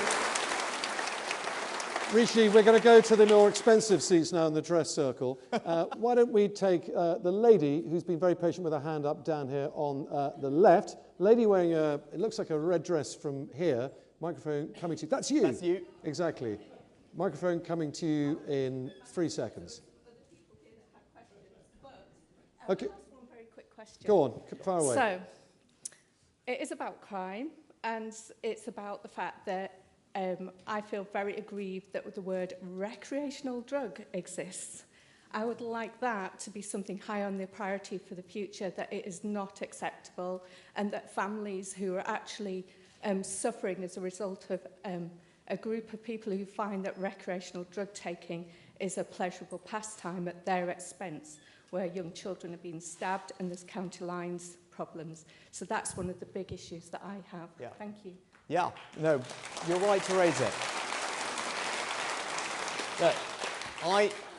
G: Rishi, we're going to go to the more expensive seats now in the dress circle. Why don't we take the lady who's been very patient with her hand up down here on the left. Lady wearing it looks like a red dress from here. Microphone coming to you. That's you.
N: That's you.
G: Exactly. Microphone coming to you in 3 seconds. Okay.
V: One very quick question.
G: Go on, far away.
V: So, it is about crime, and it's about the fact that I feel very aggrieved that the word recreational drug exists. I would like that to be something high on the priority for the future, that it is not acceptable, and that families who are actually suffering as a result of a group of people who find that recreational drug taking is a pleasurable pastime at their expense, where young children are being stabbed and there's county lines problems. So that's one of the big issues that I have.
N: Yeah.
V: Thank you.
N: Yeah, no, you're right to raise it. Look,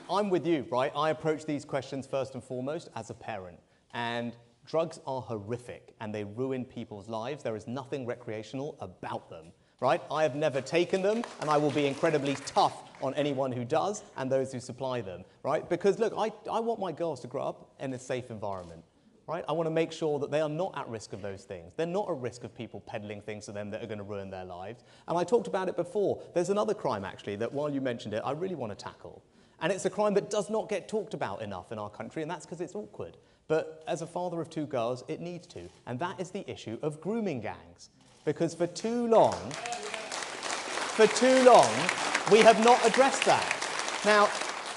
N: I'm with you, right? I approach these questions first and foremost as a parent. And drugs are horrific and they ruin people's lives. There is nothing recreational about them, right? I have never taken them and I will be incredibly tough on anyone who does and those who supply them, right? Because look, I want my girls to grow up in a safe environment. Right? I want to make sure that they are not at risk of those things. They're not at risk of people peddling things to them that are going to ruin their lives. And I talked about it before. There's another crime, actually, that while you mentioned it, I really want to tackle. And it's a crime that does not get talked about enough in our country, and that's because it's awkward. But as a father of 2 girls, it needs to. And that is the issue of grooming gangs. Because for too long, we have not addressed that. Now,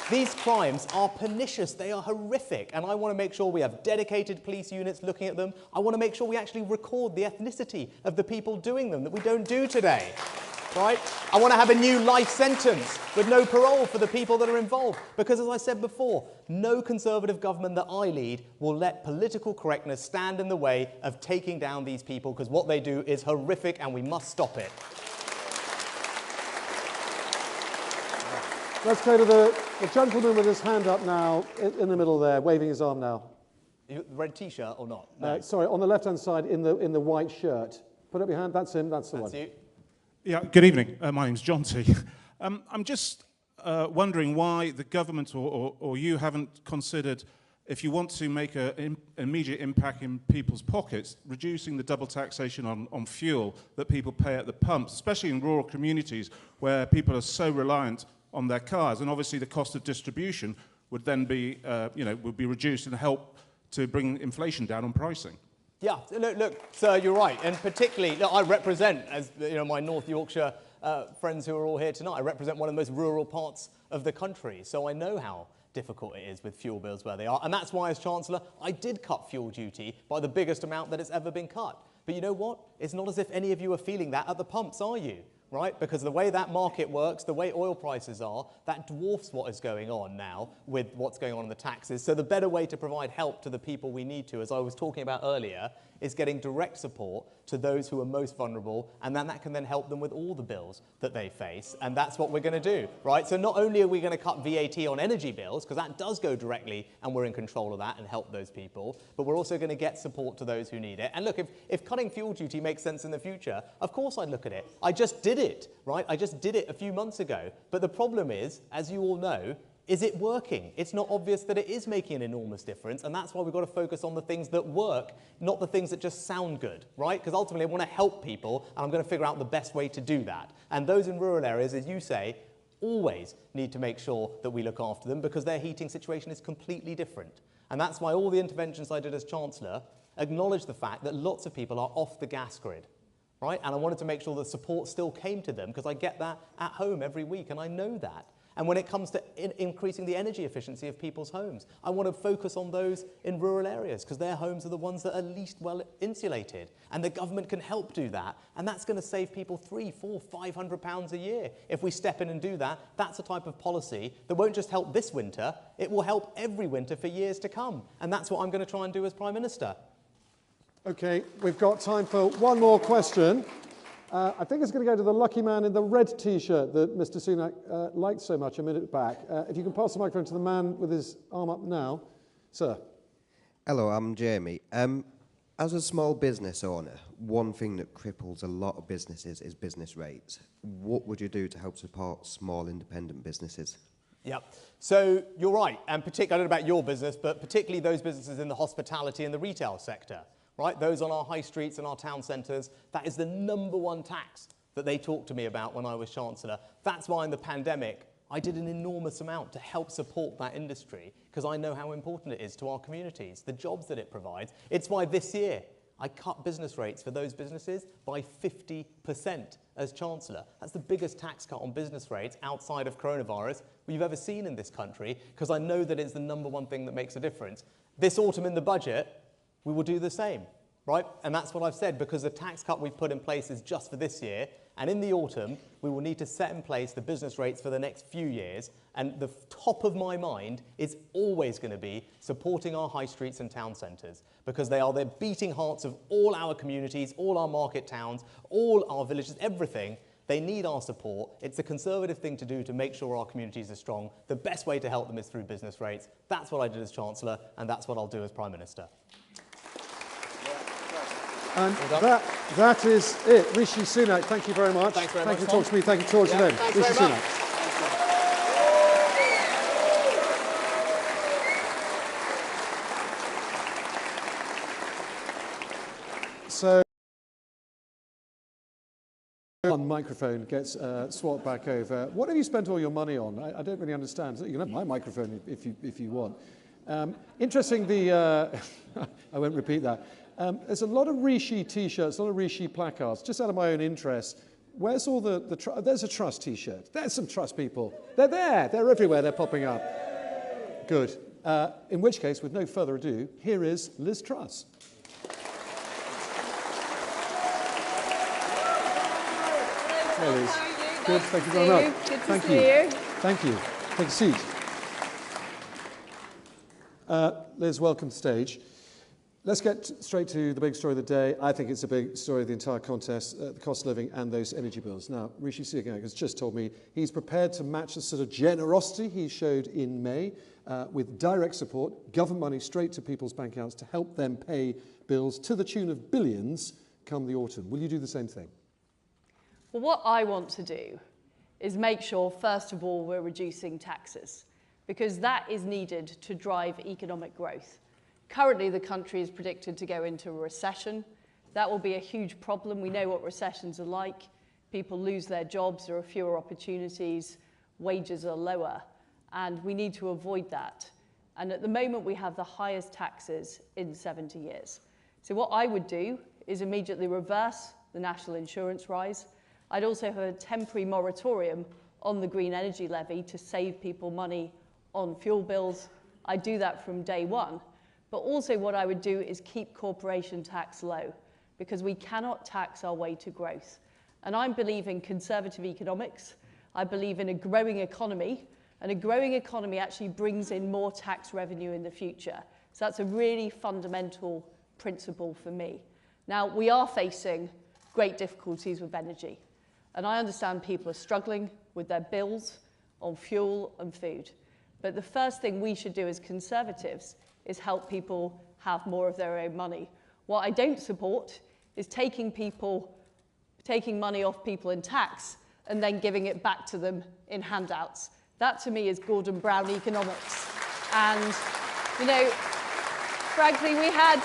N: these crimes are pernicious, they are horrific, and I want to make sure we have dedicated police units looking at them. I want to make sure we actually record the ethnicity of the people doing them that we don't do today, right? I want to have a new life sentence with no parole for the people that are involved, because as I said before, no Conservative government that I lead will let political correctness stand in the way of taking down these people, because what they do is horrific and we must stop it.
G: Let's go to the gentleman with his hand up now, in the middle there, waving his arm now.
N: Red T-shirt or not? No.
G: Sorry, on the left-hand side in the white shirt. Put up your hand, that's him, that's the one.
N: You.
B: Yeah, good evening. My name's John T. I'm just wondering why the government or you haven't considered, if you want to make an immediate impact in people's pockets, reducing the double taxation on fuel that people pay at the pumps, especially in rural communities where people are so reliant on their cars, and obviously the cost of distribution would then be, would be reduced and help to bring inflation down on pricing.
N: Yeah, look, sir, you're right, and particularly, look, I represent, as my North Yorkshire friends who are all here tonight, I represent one of the most rural parts of the country, so I know how difficult it is with fuel bills where they are, and that's why, as Chancellor, I did cut fuel duty by the biggest amount that it's ever been cut. But you know what? It's not as if any of you are feeling that at the pumps, are you? Right? Because the way that market works, the way oil prices are, that dwarfs what is going on now with what's going on in the taxes. So the better way to provide help to the people we need to, as I was talking about earlier, is getting direct support to those who are most vulnerable, and then that can then help them with all the bills that they face, and that's what we're going to do, right? So not only are we going to cut VAT on energy bills, because that does go directly, and we're in control of that and help those people, but we're also going to get support to those who need it. And look, if cutting fuel duty makes sense in the future, of course I'd look at it. I just did it, right? I just did it a few months ago. But the problem is, as you all know, is it working? It's not obvious that it is making an enormous difference, and that's why we've got to focus on the things that work, not the things that just sound good, right? Because ultimately I want to help people, and I'm going to figure out the best way to do that. And those in rural areas, as you say, always need to make sure that we look after them because their heating situation is completely different. And that's why all the interventions I did as Chancellor acknowledge the fact that lots of people are off the gas grid, right? And I wanted to make sure that support still came to them because I get that at home every week, and I know that. And when it comes to increasing the energy efficiency of people's homes, I want to focus on those in rural areas because their homes are the ones that are least well insulated. And the government can help do that. And that's going to save people £300, £400, £500 a year. If we step in and do that, that's a type of policy that won't just help this winter, it will help every winter for years to come. And that's what I'm going to try and do as Prime Minister.
G: OK, we've got time for one more question. I think it's going to go to the lucky man in the red T-shirt that Mr. Sunak liked so much a minute back. If you can pass the microphone to the man with his arm up now. Sir.
D: Hello, I'm Jamie. As a small business owner, one thing that cripples a lot of businesses is business rates. What would you do to help support small independent businesses?
N: Yep. So you're right, and particularly, I don't know about your business, but particularly those businesses in the hospitality and the retail sector. Right, those on our high streets and our town centres, that is the #1 tax that they talked to me about when I was Chancellor. That's why in the pandemic, I did an enormous amount to help support that industry, because I know how important it is to our communities, the jobs that it provides. It's why this year, I cut business rates for those businesses by 50% as Chancellor. That's the biggest tax cut on business rates outside of coronavirus we've ever seen in this country, because I know that it's the #1 thing that makes a difference. This autumn in the budget, we will do the same. right? And that's what I've said, because the tax cut we've put in place is just for this year. And in the autumn, we will need to set in place the business rates for the next few years. And the top of my mind is always going to be supporting our high streets and town centres, because they are the beating hearts of all our communities, all our market towns, all our villages, everything. They need our support. It's a Conservative thing to do to make sure our communities are strong. The best way to help them is through business rates. That's what I did as Chancellor, and that's what I'll do as Prime Minister.
G: And that is it. Rishi Sunak, thank you very much.
N: Thanks very
G: much. Thank you for
N: Tom.
G: talking to me. Thank you for talking to them.
N: Thanks
G: Rishi
N: very much.
G: Sunak. So, one microphone gets swapped back over. What have you spent all your money on? I don't really understand. You can have my microphone if you want. Interesting, I won't repeat that. There's a lot of Rishi T-shirts, a lot of Rishi placards. Just out of my own interest, where's all there's a Truss T-shirt. There's some Truss people. They're there. They're everywhere. They're popping up. Good. In which case, with no further ado, here is Liz Truss. Hello, Liz. Good. Thank you very much.
U: Good to
G: Thank
U: see
G: you.
U: you.
G: Thank you. Take a seat. Liz, welcome to the stage. Let's get straight to the big story of the day. I think it's a big story of the entire contest, the cost of living and those energy bills. Now, Rishi Sunak has just told me he's prepared to match the sort of generosity he showed in May with direct support, government money straight to people's bank accounts to help them pay bills to the tune of billions come the autumn. Will you do the same thing?
Q: Well, what I want to do is make sure, first of all, we're reducing taxes, because that is needed to drive economic growth. Currently, the country is predicted to go into a recession. That will be a huge problem. We know what recessions are like. People lose their jobs, there are fewer opportunities, wages are lower, and we need to avoid that. And at the moment, we have the highest taxes in 70 years. So what I would do is immediately reverse the national insurance rise. I'd also have a temporary moratorium on the green energy levy to save people money on fuel bills. I'd do that from day one. But also what I would do is keep corporation tax low, because we cannot tax our way to growth. And I believe in conservative economics. I believe in a growing economy, and a growing economy actually brings in more tax revenue in the future. So that's a really fundamental principle for me. Now, we are facing great difficulties with energy. And I understand people are struggling with their bills on fuel and food. But the first thing we should do as Conservatives is help people have more of their own money. What I don't support is taking money off people in tax and then giving it back to them in handouts. That to me is Gordon Brown economics. And, you know, frankly, we had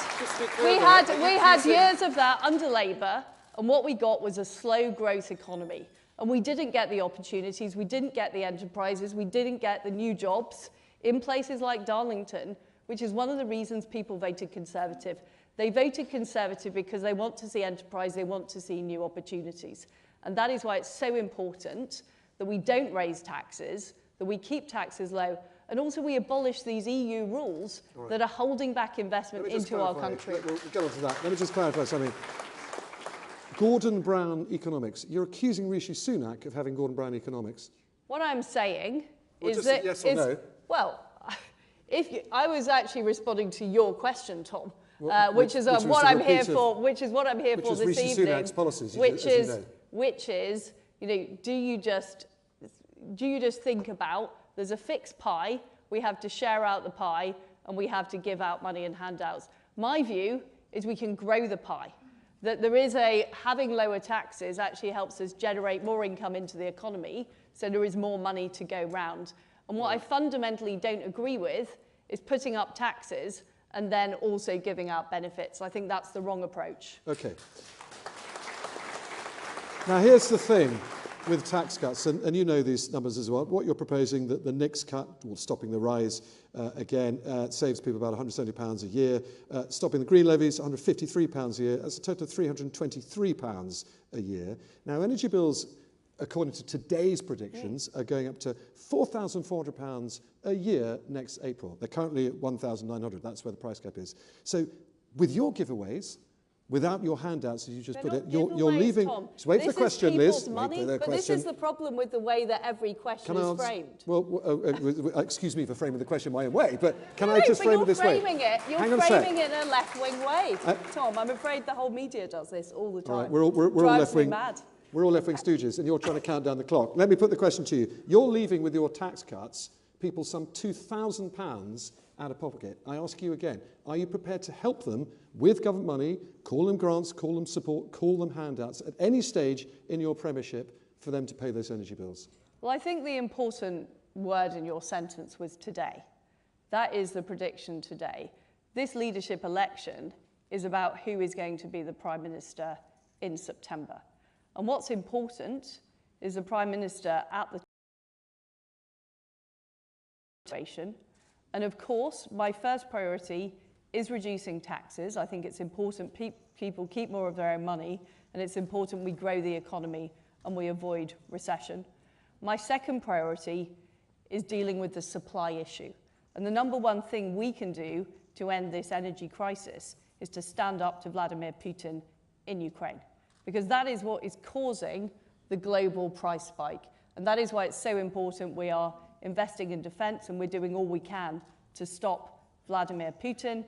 Q: years of that under Labour, and what we got was a slow growth economy. And we didn't get the opportunities, we didn't get the enterprises, we didn't get the new jobs in places like Darlington, which is one of the reasons people voted Conservative. They voted Conservative because they want to see enterprise, they want to see new opportunities. And that is why it's so important that we don't raise taxes, that we keep taxes low, and also we abolish these EU rules that are holding back investment into our country.
G: We'll get on to that. Let me just clarify something. Gordon Brown economics. You're accusing Rishi Sunak of having Gordon Brown economics.
Q: What I'm saying
G: Well,
Q: is that...
G: yes or no?
Q: Well, I was actually responding to your question, Tom, which is what I'm here for this evening.
G: Sunak's policies,
Q: which is, you know, do you just think about there's a fixed pie, we have to share out the pie, and we have to give out money in handouts. My view is we can grow the pie. That there is having lower taxes actually helps us generate more income into the economy, so there is more money to go round. And what I fundamentally don't agree with is putting up taxes and then also giving out benefits. I think that's the wrong approach.
G: Okay. Now, here's the thing with tax cuts, and you know these numbers as well. What you're proposing, that the next cut, well, stopping the rise again, saves people about £170 a year. Stopping the green levies, £153 a year. That's a total of £323 a year. Now, energy bills, according to today's predictions, are going up to £4,400 a year next April. They're currently at £1,900. That's where the price cap is. So with your giveaways, without your handouts, as you just
Q: They're
G: put it,
Q: not
G: you're
Q: giveaways,
G: leaving.
Q: Tom.
G: Just wait for
Q: This
G: the question,
Q: is
G: Liz.
Q: people's money,
G: Wait for the
Q: but
G: question.
Q: this is the problem with the way that every question
G: Can I
Q: is
G: answer?
Q: framed.
G: Well, excuse me for framing the question my own way, but can
Q: No,
G: I just
Q: but
G: frame it this way?
Q: You're
G: Hang on a sec.
Q: framing it in a left-wing way, Tom. I'm afraid the whole media does this all the time.
G: All right, we're all
Q: Drives
G: left-wing.
Q: me mad.
G: We're all left-wing stooges, and you're trying to count down the clock. Let me put the question to you. You're leaving with your tax cuts people some £2,000 out of pocket. I ask you again, are you prepared to help them with government money, call them grants, call them support, call them handouts, at any stage in your premiership for them to pay those energy bills?
Q: Well, I think the important word in your sentence was today. That is the prediction today. This leadership election is about who is going to be the Prime Minister in September. And what's important is the Prime Minister at the situation. And of course, my first priority is reducing taxes. I think it's important people keep more of their own money, and it's important we grow the economy and we avoid recession. My second priority is dealing with the supply issue. And the number one thing we can do to end this energy crisis is to stand up to Vladimir Putin in Ukraine, because that is what is causing the global price spike. And that is why it's so important we are investing in defense and we're doing all we can to stop Vladimir Putin.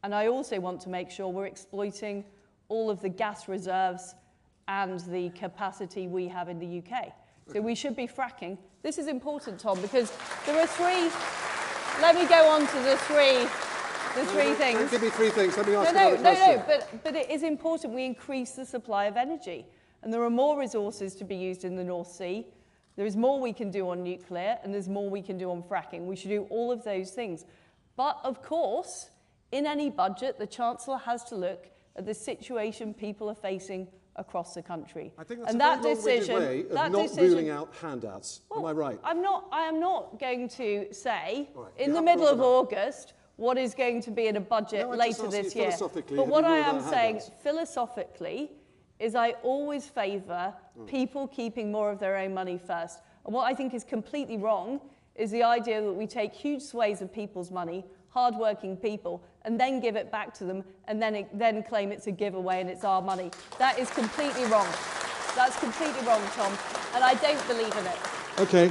Q: And I also want to make sure we're exploiting all of the gas reserves and the capacity we have in the UK. So we should be fracking. This is important, Tom, because there are three. Let me go on to the three things.
G: Don't give me three things. Let me ask another question.
Q: But it is important we increase the supply of energy. And there are more resources to be used in the North Sea. There is more we can do on nuclear, and there's more we can do on fracking. We should do all of those things. But of course, in any budget, the Chancellor has to look at the situation people are facing across the country.
G: I think that's
Q: and
G: a
Q: that
G: very
Q: decision,
G: long-winded way of
Q: that
G: not
Q: decision,
G: ruling out handouts. Am I right?
Q: I am not going to say in
G: You
Q: the
G: have
Q: middle
G: ruled
Q: of
G: them out.
Q: August what is going to be in a budget
G: No, I just
Q: later
G: asked
Q: this
G: you
Q: year.
G: philosophically,
Q: But
G: have
Q: what
G: you
Q: I
G: ruled
Q: am
G: out
Q: saying
G: handouts?
Q: philosophically is I always favour people keeping more of their own money first. And what I think is completely wrong is the idea that we take huge swathes of people's money, hard-working people, and then give it back to them and then claim it's a giveaway and it's our money. That is completely wrong. That's completely wrong, Tom, and I don't believe in it.
G: Okay.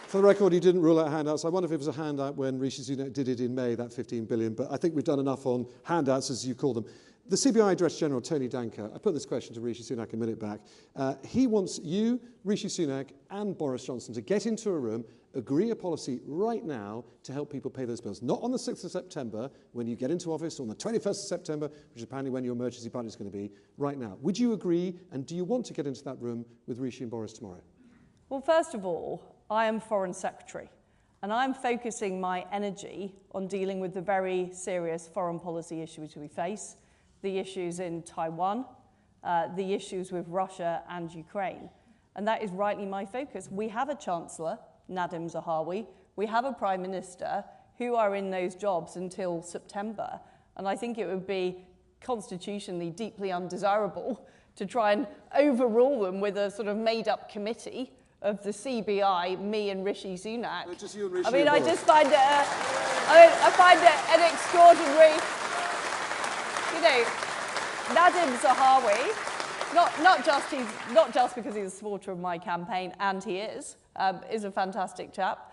G: For the record, you didn't rule out handouts. I wonder if it was a handout when Rishi Sunak did it in May, that 15 billion, but I think we've done enough on handouts, as you call them. The CBI Director General, Tony Danker, I put this question to Rishi Sunak a minute back. He wants you, Rishi Sunak, and Boris Johnson to get into a room, agree a policy right now to help people pay those bills. Not on the 6th of September, when you get into office, or on the 21st of September, which is apparently when your emergency budget is going to be, right now. Would you agree, and do you want to get into that room with Rishi and Boris tomorrow?
Q: Well, first of all, I am Foreign Secretary, and I'm focusing my energy on dealing with the very serious foreign policy issues we face, the issues in Taiwan, the issues with Russia and Ukraine. And that is rightly my focus. We have a Chancellor, Nadhim Zahawi. We have a Prime Minister who are in those jobs until September. And I think it would be constitutionally deeply undesirable to try and overrule them with a sort of made-up committee of the CBI, me and Rishi Sunak.
G: No, just you and Rishi.
Q: I mean, I just find it, I find it an extraordinary, you know, Nadhim Zahawi, not just because he's a supporter of my campaign, and he is a fantastic chap.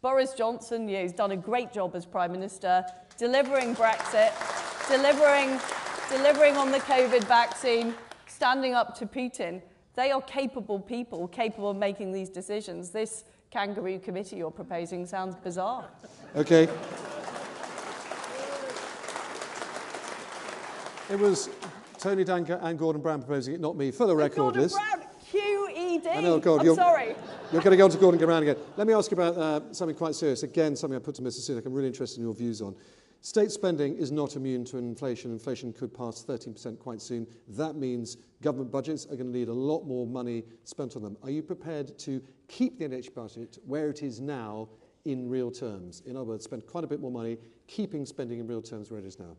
Q: Boris Johnson, you know, he's done a great job as Prime Minister, delivering Brexit, delivering on the COVID vaccine, standing up to Putin. They are capable people, capable of making these decisions. This kangaroo committee you're proposing sounds bizarre.
G: Okay. It was Tony Danker and Gordon Brown proposing it, not me. For the record, Liz.
Q: Gordon Brown, QED.
G: I know, God,
Q: I'm sorry.
G: You're going to go on to Gordon Brown again. Let me ask you about something quite serious. Again, something I put to Mr. Sunak. I'm really interested in your views on. State spending is not immune to inflation. Inflation could pass 13% quite soon. That means government budgets are going to need a lot more money spent on them. Are you prepared to keep the NHS budget where it is now in real terms? In other words, spend quite a bit more money, keeping spending in real terms where it is now?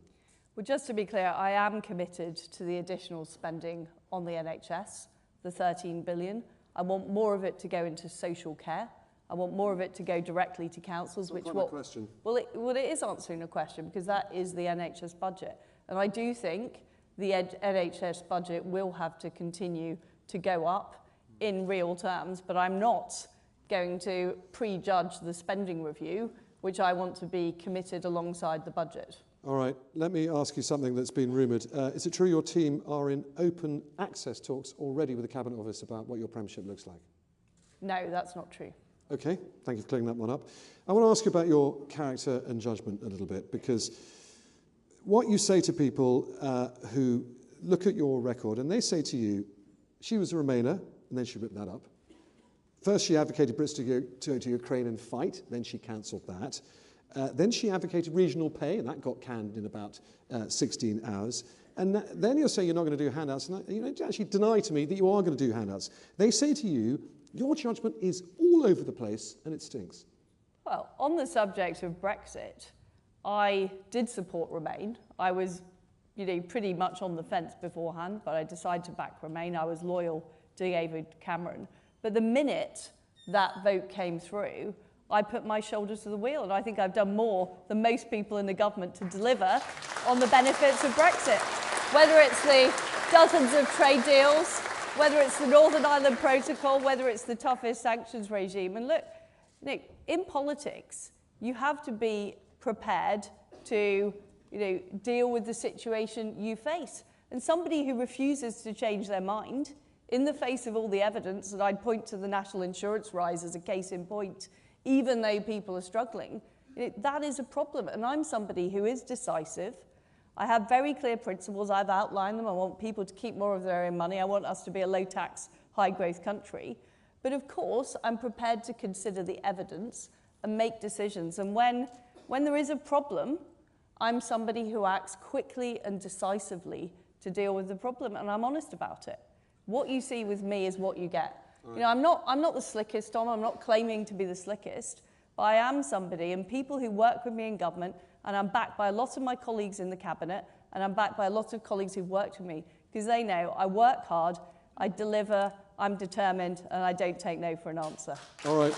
Q: Well, just to be clear, I am committed to the additional spending on the NHS, the 13 billion. I want more of it to go into social care. I want more of it to go directly to councils,
G: Well, it is answering a question, because that is the NHS budget.
P: And I do think the NHS budget will have to continue to go up in real terms, but I'm not going to prejudge the spending review, which I want to be committed alongside the budget.
G: All right, let me ask you something that's been rumoured. Is it true your team are in open access talks already with the Cabinet Office about what your premiership looks like?
P: No, that's not true.
G: Okay, thank you for clearing that one up. I want to ask you about your character and judgment a little bit, because what you say to people who look at your record and they say to you, she was a Remainer, and then she ripped that up. First, she advocated Brits to go to Ukraine and fight, then she cancelled that. Then she advocated regional pay, and that got canned in about 16 hours. And then you're saying you're not going to do handouts, and you actually deny to me that you are going to do handouts. They say to you, your judgment is all over the place, and it stinks.
P: Well, on the subject of Brexit, I did support Remain. I was, pretty much on the fence beforehand, but I decided to back Remain. I was loyal to David Cameron. But the minute that vote came through, I put my shoulder to the wheel, and I think I've done more than most people in the government to deliver on the benefits of Brexit. Whether it's the dozens of trade deals, whether it's the Northern Ireland Protocol, whether it's the toughest sanctions regime. And look, Nick, in politics, you have to be prepared to deal with the situation you face. And somebody who refuses to change their mind in the face of all the evidence, and I'd point to the national insurance rise as a case in point, even though people are struggling, that is a problem. And I'm somebody who is decisive. I have very clear principles. I've outlined them. I want people to keep more of their own money. I want us to be a low-tax, high-growth country. But of course, I'm prepared to consider the evidence and make decisions. And when there is a problem, I'm somebody who acts quickly and decisively to deal with the problem, and I'm honest about it. What you see with me is what you get. Right. I'm not the slickest, Tom. I'm not claiming to be the slickest, but I am somebody, and people who work with me in government, and I'm backed by a lot of my colleagues in the cabinet, and I'm backed by a lot of colleagues who've worked with me, because they know I work hard, I deliver, I'm determined, and I don't take no for an answer.
G: All right.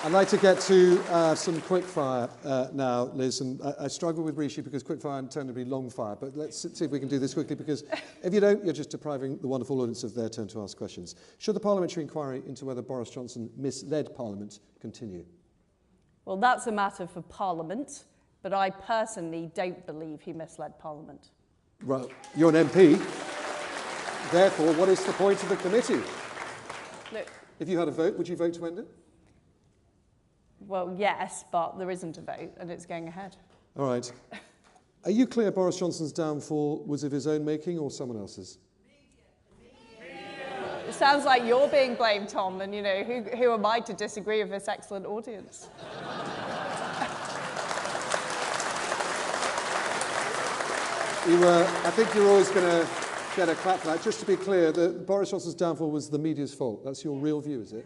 G: I'd like to get to some quickfire now, Liz, and I struggle with Rishi because quickfire tend to be long fire, but let's see if we can do this quickly, because if you don't, you're just depriving the wonderful audience of their turn to ask questions. Should the parliamentary inquiry into whether Boris Johnson misled Parliament continue?
P: Well, that's a matter for Parliament, but I personally don't believe he misled Parliament.
G: Well, you're an MP. Therefore, what is the point of the committee?
P: Look,
G: if you had a vote, would you vote to end it?
P: Well, yes, but there isn't a vote, and it's going ahead.
G: All right. Are you clear Boris Johnson's downfall was of his own making or someone else's?
P: It sounds like you're being blamed, Tom, and, who am I to disagree with this excellent audience?
G: I think you're always going to get a clap for that. Just to be clear, Boris Johnson's downfall was the media's fault. That's your real view, is it?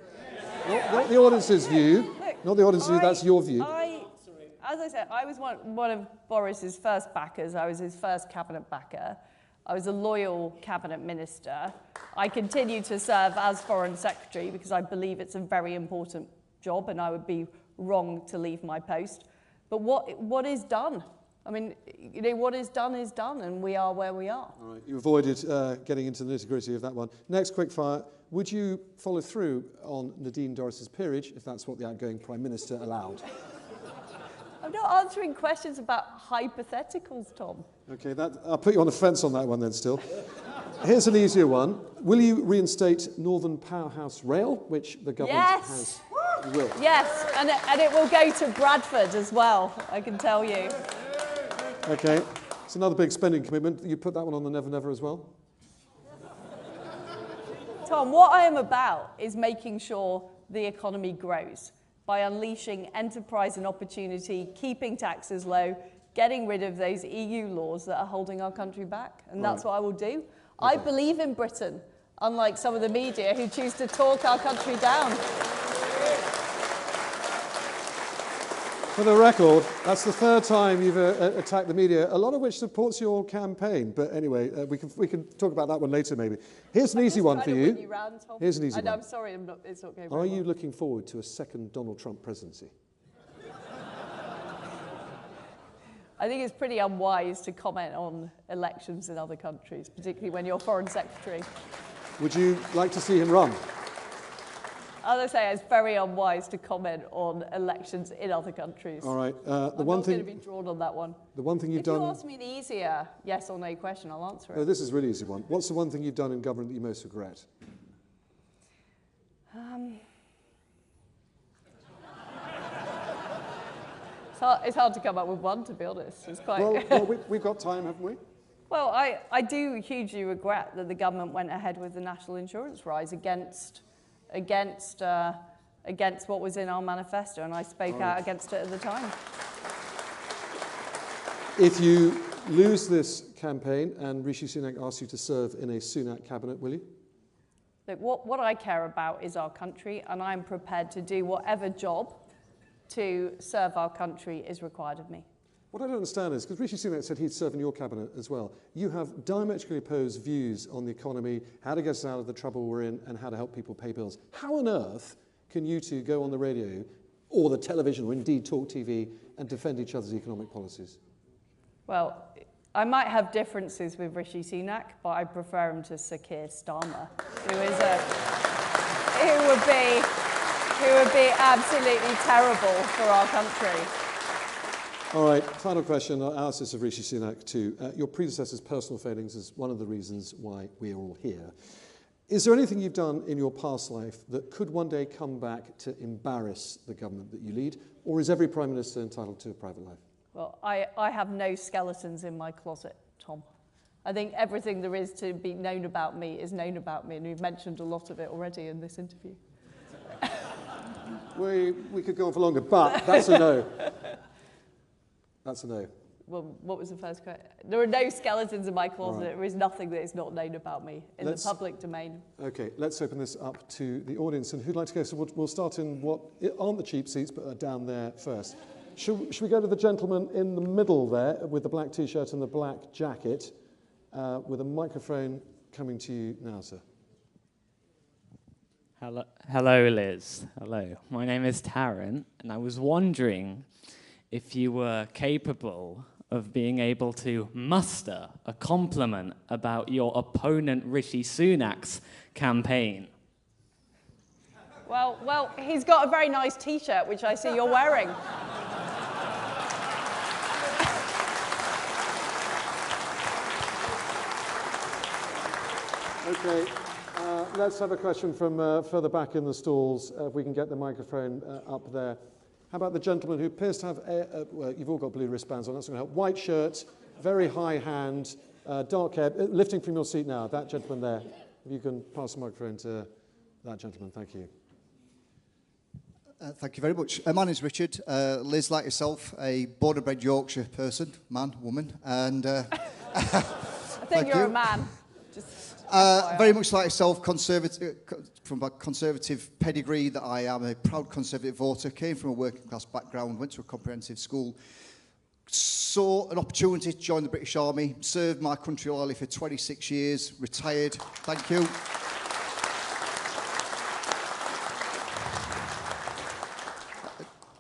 G: Not the audience's view. Not the audience's view, that's your view.
P: As I said, I was one of Boris's first backers. I was his first cabinet backer. I was a loyal cabinet minister. I continue to serve as Foreign Secretary because I believe it's a very important job and I would be wrong to leave my post. But what is done? I mean, what is done, and we are where we are.
G: All right, you avoided getting into the nitty-gritty of that one. Next quickfire. Would you follow through on Nadine Dorris's peerage if that's what the outgoing Prime Minister allowed?
P: I'm not answering questions about hypotheticals, Tom.
G: Okay, I'll put you on the fence on that one then still. Here's an easier one. Will you reinstate Northern Powerhouse Rail, which the government has? Will.
P: Yes, and it will go to Bradford as well, I can tell you.
G: Okay, it's another big spending commitment. You put that one on the Never Never as well?
P: Tom, what I am about is making sure the economy grows by unleashing enterprise and opportunity, keeping taxes low, getting rid of those EU laws that are holding our country back. And that's what I will do. Okay. I believe in Britain, unlike some of the media who choose to talk our country down.
G: For the record, that's the third time you've attacked the media, a lot of which supports your campaign. But anyway, we can talk about that one later, maybe. Here's an easy one for you. Here's an easy one.
P: I'm sorry, it's not going very well.
G: Are you looking forward to a second Donald Trump presidency?
P: I think it's pretty unwise to comment on elections in other countries, particularly when you're Foreign Secretary.
G: Would you like to see him run?
P: As I say, it's very unwise to comment on elections in other countries.
G: All right.
P: I'm not going to be drawn on that one.
G: The one thing you've
P: if
G: done.
P: you ask me an easier yes or no question, I'll answer it.
G: Oh, this is a really easy one. What's the one thing you've done in government that you most regret?
P: It's hard to come up with one, to be honest. It's quite.
G: Well, we've got time, haven't we?
P: Well, I do hugely regret that the government went ahead with the national insurance rise against what was in our manifesto, and I spoke out against it at the time.
G: If you lose this campaign and Rishi Sunak asks you to serve in a Sunak cabinet, will you?
P: Look, what I care about is our country, and I'm prepared to do whatever job to serve our country is required of me.
G: What I don't understand is, because Rishi Sunak said he'd serve in your cabinet as well, you have diametrically opposed views on the economy, how to get us out of the trouble we're in, and how to help people pay bills. How on earth can you two go on the radio, or the television, or indeed Talk TV, and defend each other's economic policies?
P: Well, I might have differences with Rishi Sunak, but I prefer him to Sir Keir Starmer, who would be absolutely terrible for our country.
G: All right, final question. I'll ask this of Rishi Sunak too. Your predecessor's personal failings is one of the reasons why we're all here. Is there anything you've done in your past life that could one day come back to embarrass the government that you lead, or is every Prime Minister entitled to a private life?
P: Well, I have no skeletons in my closet, Tom. I think everything there is to be known about me is known about me, and we've mentioned a lot of it already in this interview.
G: We could go on for longer, but that's a no. That's a no.
P: Well, what was the first question? There are no skeletons in my closet.
G: Right.
P: There is nothing that is not known about me in the public domain.
G: Okay, let's open this up to the audience. And who'd like to go? So we'll start in what aren't the cheap seats, but are down there first. Should we go to the gentleman in the middle there with the black T-shirt and the black jacket, with a microphone coming to you now, sir?
C: Hello, Liz. Hello. My name is Tarrant, and I was wondering if you were capable of being able to muster a compliment about your opponent Rishi Sunak's campaign.
P: Well, he's got a very nice T-shirt, which I see you're wearing.
G: Okay, let's have a question from further back in the stalls. If we can get the microphone up there. How about the gentleman who appears to have, well, you've all got blue wristbands on, that's going to help. White shirt, very high hand, dark hair, lifting from your seat now, that gentleman there. If you can pass the microphone to that gentleman, thank you.
F: Thank you very much. My name's Richard. Liz, like yourself, a born-and-bred Yorkshire person, man, woman, and...
P: I think you're a man.
F: Very much like yourself, conservative, from a conservative pedigree that I am, a proud conservative voter, came from a working class background, went to a comprehensive school, saw an opportunity to join the British Army, served my country loyally for 26 years, retired. Thank you.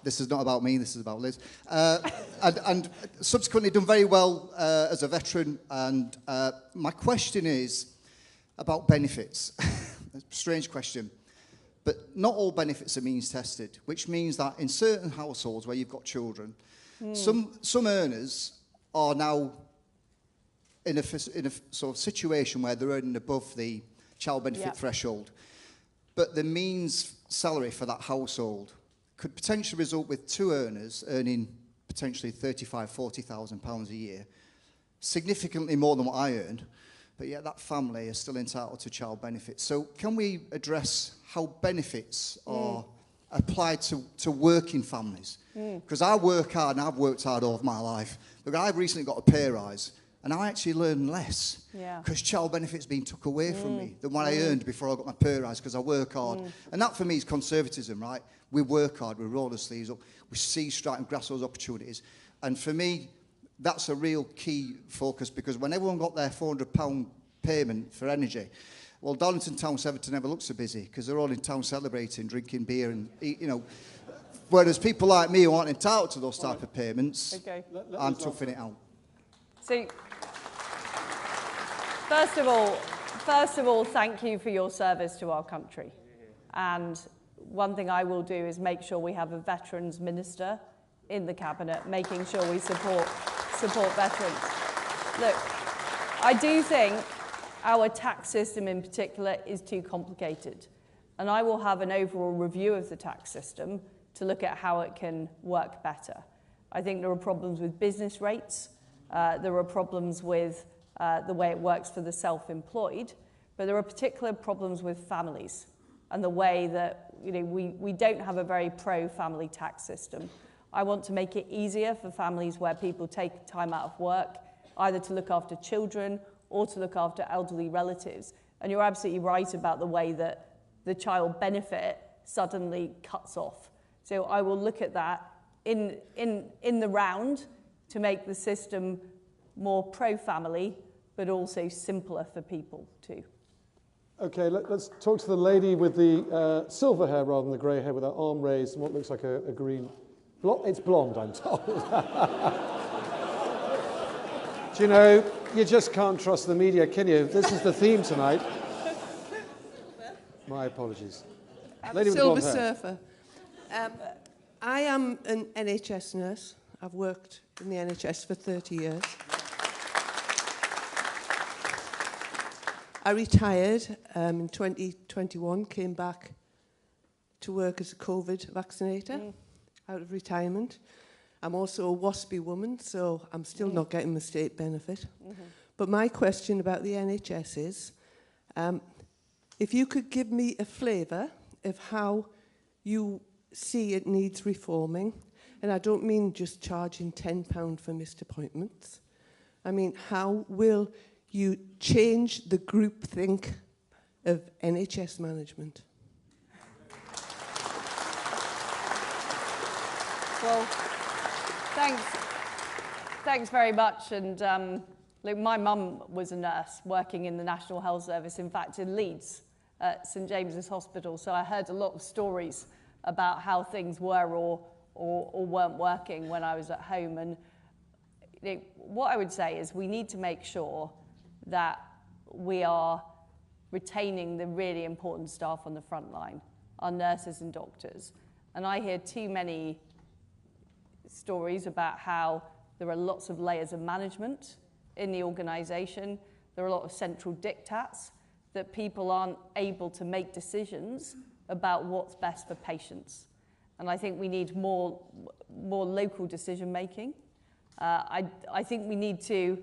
F: This is not about me, this is about Liz. And subsequently done very well as a veteran. And my question is about benefits. A strange question. But not all benefits are means tested, which means that in certain households where you've got children, some earners are now in a sort of situation where they're earning above the child benefit threshold. But the means salary for that household could potentially result with two earners earning potentially £35,000, £40,000 a year, significantly more than what I earned, but yet that family is still entitled to child benefits. So can we address how benefits are applied to working families? Because I work hard, and I've worked hard all of my life, but I've recently got a pay rise, and I actually learn less because child benefits being took away from me than what I earned before I got my pay rise, because I work hard. And that for me is conservatism, right? We work hard, we roll our sleeves up, we see, strike and grasp those opportunities. And for me, that's a real key focus, because when everyone got their £400 payment for energy, well, Darlington Town Centre never looks so busy because they're all in town celebrating, drinking beer and, Whereas people like me who aren't entitled to those type of payments,
Q: Okay.
F: I'm toughing it out.
Q: So, first of all, thank you for your service to our country. And one thing I will do is make sure we have a veterans minister in the cabinet, making sure we support veterans. Look, I do think our tax system in particular is too complicated. And I will have an overall review of the tax system to look at how it can work better. I think there are problems with business rates. There are problems with the way it works for the self-employed, but there are particular problems with families and the way that we don't have a very pro-family tax system. I want to make it easier for families where people take time out of work, either to look after children or to look after elderly relatives. And you're absolutely right about the way that the child benefit suddenly cuts off. So I will look at that in the round to make the system more pro-family, but also simpler for people too.
G: Okay, let's talk to the lady with the silver hair rather than the grey hair with her arm raised and what looks like a green... It's blonde, I'm told. Do you know, you just can't trust the media, can you? This is the theme tonight. My apologies. Lady with
H: Silver
G: blonde hair.
H: surfer. I am an NHS nurse. I've worked in the NHS for 30 years. I retired in 2021, came back to work as a COVID vaccinator out of retirement. I'm also a WASPy woman, so I'm still not getting the state benefit. But my question about the NHS is, if you could give me a flavour of how you see it needs reforming, and I don't mean just charging £10 for missed appointments. I mean, how will you change the groupthink of NHS management?
Q: Well, thanks very much. And look, my mum was a nurse working in the National Health Service, in fact, in Leeds at St James's Hospital. So I heard a lot of stories about how things were or weren't working when I was at home. And what I would say is we need to make sure that we are retaining the really important staff on the front line, our nurses and doctors. And I hear too many stories about how there are lots of layers of management in the organisation. There are a lot of central diktats that people aren't able to make decisions about what's best for patients. And I think we need more local decision making. I think we need to,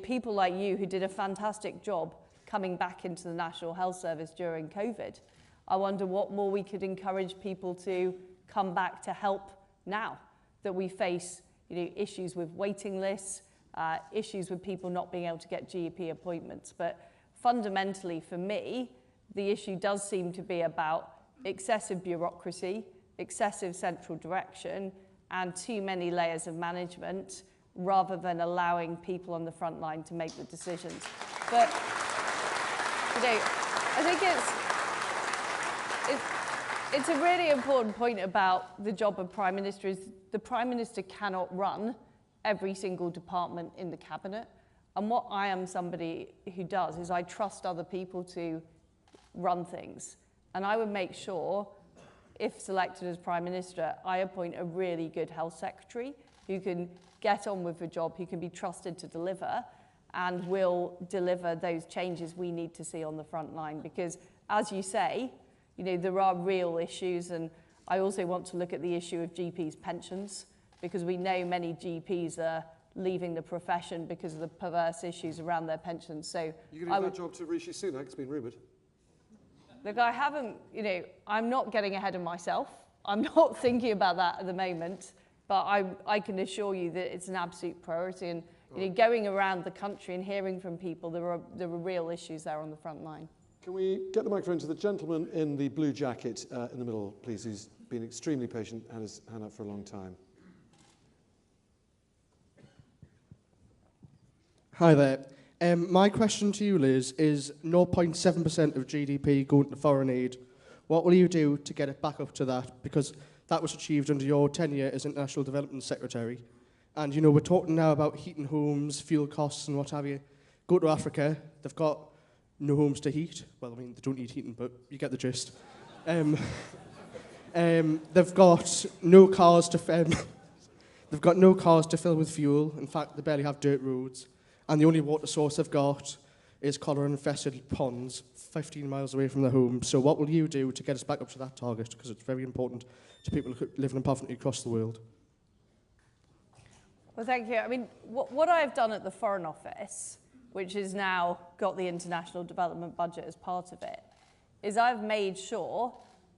Q: people like you who did a fantastic job coming back into the National Health Service during COVID. I wonder what more we could encourage people to come back to help now that we face issues with waiting lists, issues with people not being able to get GP appointments. But fundamentally for me, the issue does seem to be about excessive bureaucracy, excessive central direction, and too many layers of management rather than allowing people on the front line to make the decisions. But I think it's a really important point about the job of Prime Minister is the Prime Minister cannot run every single department in the cabinet. And what I am somebody who does is I trust other people to run things. And I would make sure, if selected as Prime Minister, I appoint a really good health secretary who can get on with the job, who can be trusted to deliver, and will deliver those changes we need to see on the front line. Because, as you say, there are real issues, and I also want to look at the issue of GPs' pensions, because we know many GPs are leaving the profession because of the perverse issues around their pensions. So
G: you're going to give that job to Rishi Sunak, it's been rumoured.
Q: Look, I haven't, I'm not getting ahead of myself. I'm not thinking about that at the moment, but I can assure you that it's an absolute priority. And going around the country and hearing from people, there are real issues there on the front line.
G: Can we get the microphone to the gentleman in the blue jacket in the middle, please, who's been extremely patient and has hand up for a long time.
I: Hi there. My question to you, Liz, is 0.7% of GDP going to foreign aid. What will you do to get it back up to that? Because That was achieved under your tenure as International Development Secretary. And, you know, we're talking now about heating homes, fuel costs and what have you. Go to Africa, they've got no homes to heat. Well, I mean, they don't need heating, but you get the gist. They've got no cars to they've got no cars to fill with fuel. In fact, they barely have dirt roads. And the only water source they've got is cholera-infested ponds 15 miles away from their home. So what will you do to get us back up to that target? Because it's very important to people living in poverty across the world.
Q: Well, thank you. I mean, what I've done at the Foreign Office, which has now got the international development budget as part of it, is I've made sure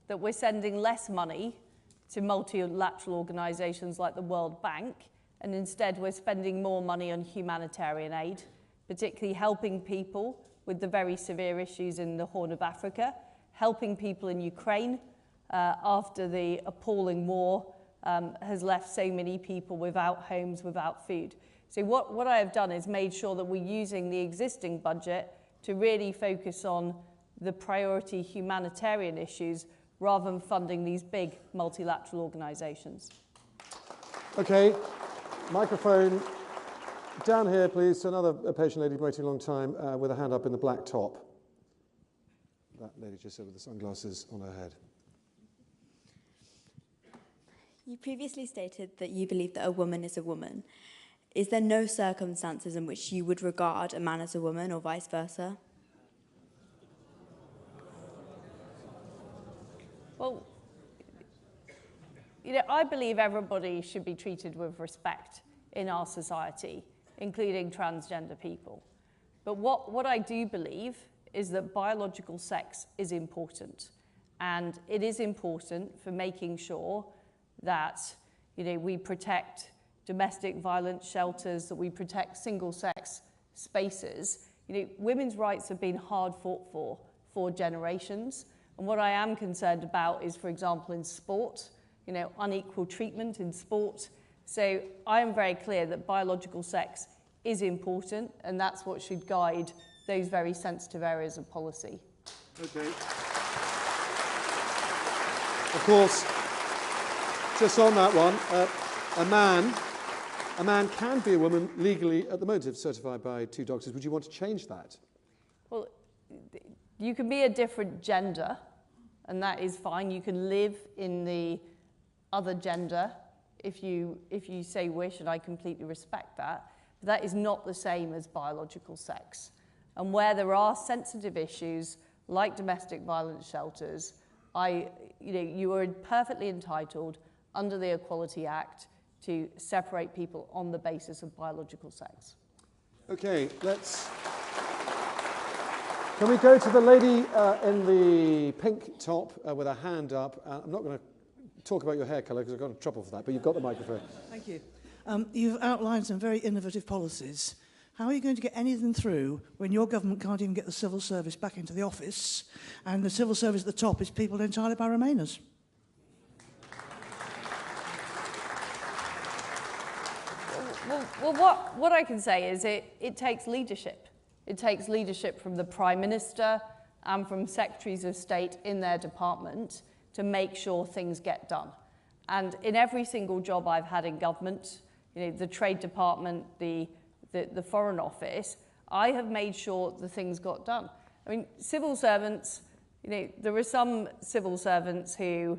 Q: that we're sending less money to multilateral organisations like the World Bank, and instead we're spending more money on humanitarian aid, particularly helping people with the very severe issues in the Horn of Africa, helping people in Ukraine after the appalling war has left so many people without homes, without food. So what I have done is made sure that we're using the existing budget to really focus on the priority humanitarian issues rather than funding these big multilateral organisations.
G: Okay, microphone down here, please, to another patient lady waiting a long time with a hand up in the black top. That lady just said with the sunglasses on her head.
J: You previously stated that you believe that a woman is a woman. Is there no circumstances in which you would regard a man as a woman or vice versa?
Q: Well, you know, I believe everybody should be treated with respect in our society, including transgender people. But what I do believe is that biological sex is important. And it is important for making sure that, you know, we protect domestic violence shelters, that we protect single-sex spaces. You know, women's rights have been hard fought for generations. And what I am concerned about is, for example, in sport, you know, unequal treatment in sport. So I am very clear that biological sex is important, and that's what should guide those very sensitive areas of policy.
G: Okay. Of course, just on that one, a man can be a woman legally at the moment if certified by 2 doctors. Would you want to change that?
Q: Well, you can be a different gender, and that is fine. You can live in the other gender if you so wish, and I completely respect that. But that is not the same as biological sex. And where there are sensitive issues like domestic violence shelters, you are perfectly entitled under the Equality Act to separate people on the basis of biological sex.
G: Okay, can we go to the lady in the pink top with her hand up? I'm not going to talk about your hair colour because I've got in trouble for that, but you've got the microphone.
K: Thank you. You've outlined some very innovative policies. How are you going to get anything through when your government can't even get the civil service back into the office, and the civil service at the top is people entirely by Remainers?
Q: Well, what I can say is it takes leadership. It takes leadership from the Prime Minister and from Secretaries of State in their department to make sure things get done. And in every single job I've had in government, you know, the Trade Department, the Foreign Office, I have made sure the things got done. I mean, civil servants, you know, there are some civil servants who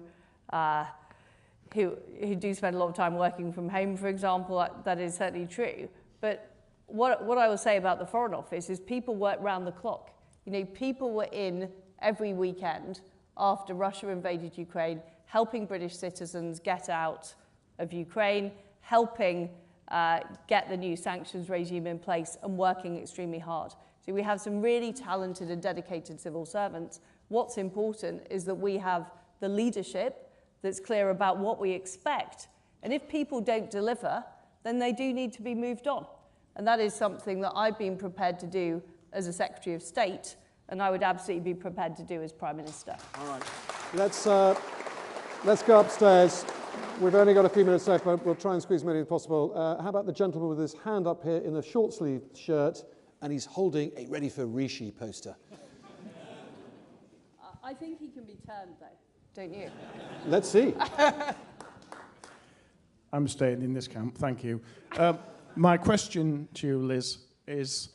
Q: do spend a lot of time working from home, for example. That is certainly true. But what I will say about the Foreign Office is people work round the clock. You know, people were in every weekend after Russia invaded Ukraine, helping British citizens get out of Ukraine, helping get the new sanctions regime in place, and working extremely hard. So we have some really talented and dedicated civil servants. What's important is that we have the leadership that's clear about what we expect. And if people don't deliver, then they do need to be moved on. And that is something that I've been prepared to do as a Secretary of State, and I would absolutely be prepared to do as Prime Minister.
G: All right. Let's go upstairs. We've only got a few minutes left, but we'll try and squeeze as many as possible. How about the gentleman with his hand up here in the short-sleeved shirt, and he's holding a Ready for Rishi poster?
Q: I think he can be turned, though, don't you?
G: Let's see.
L: I'm staying in this camp, thank you. My question to you, Liz, is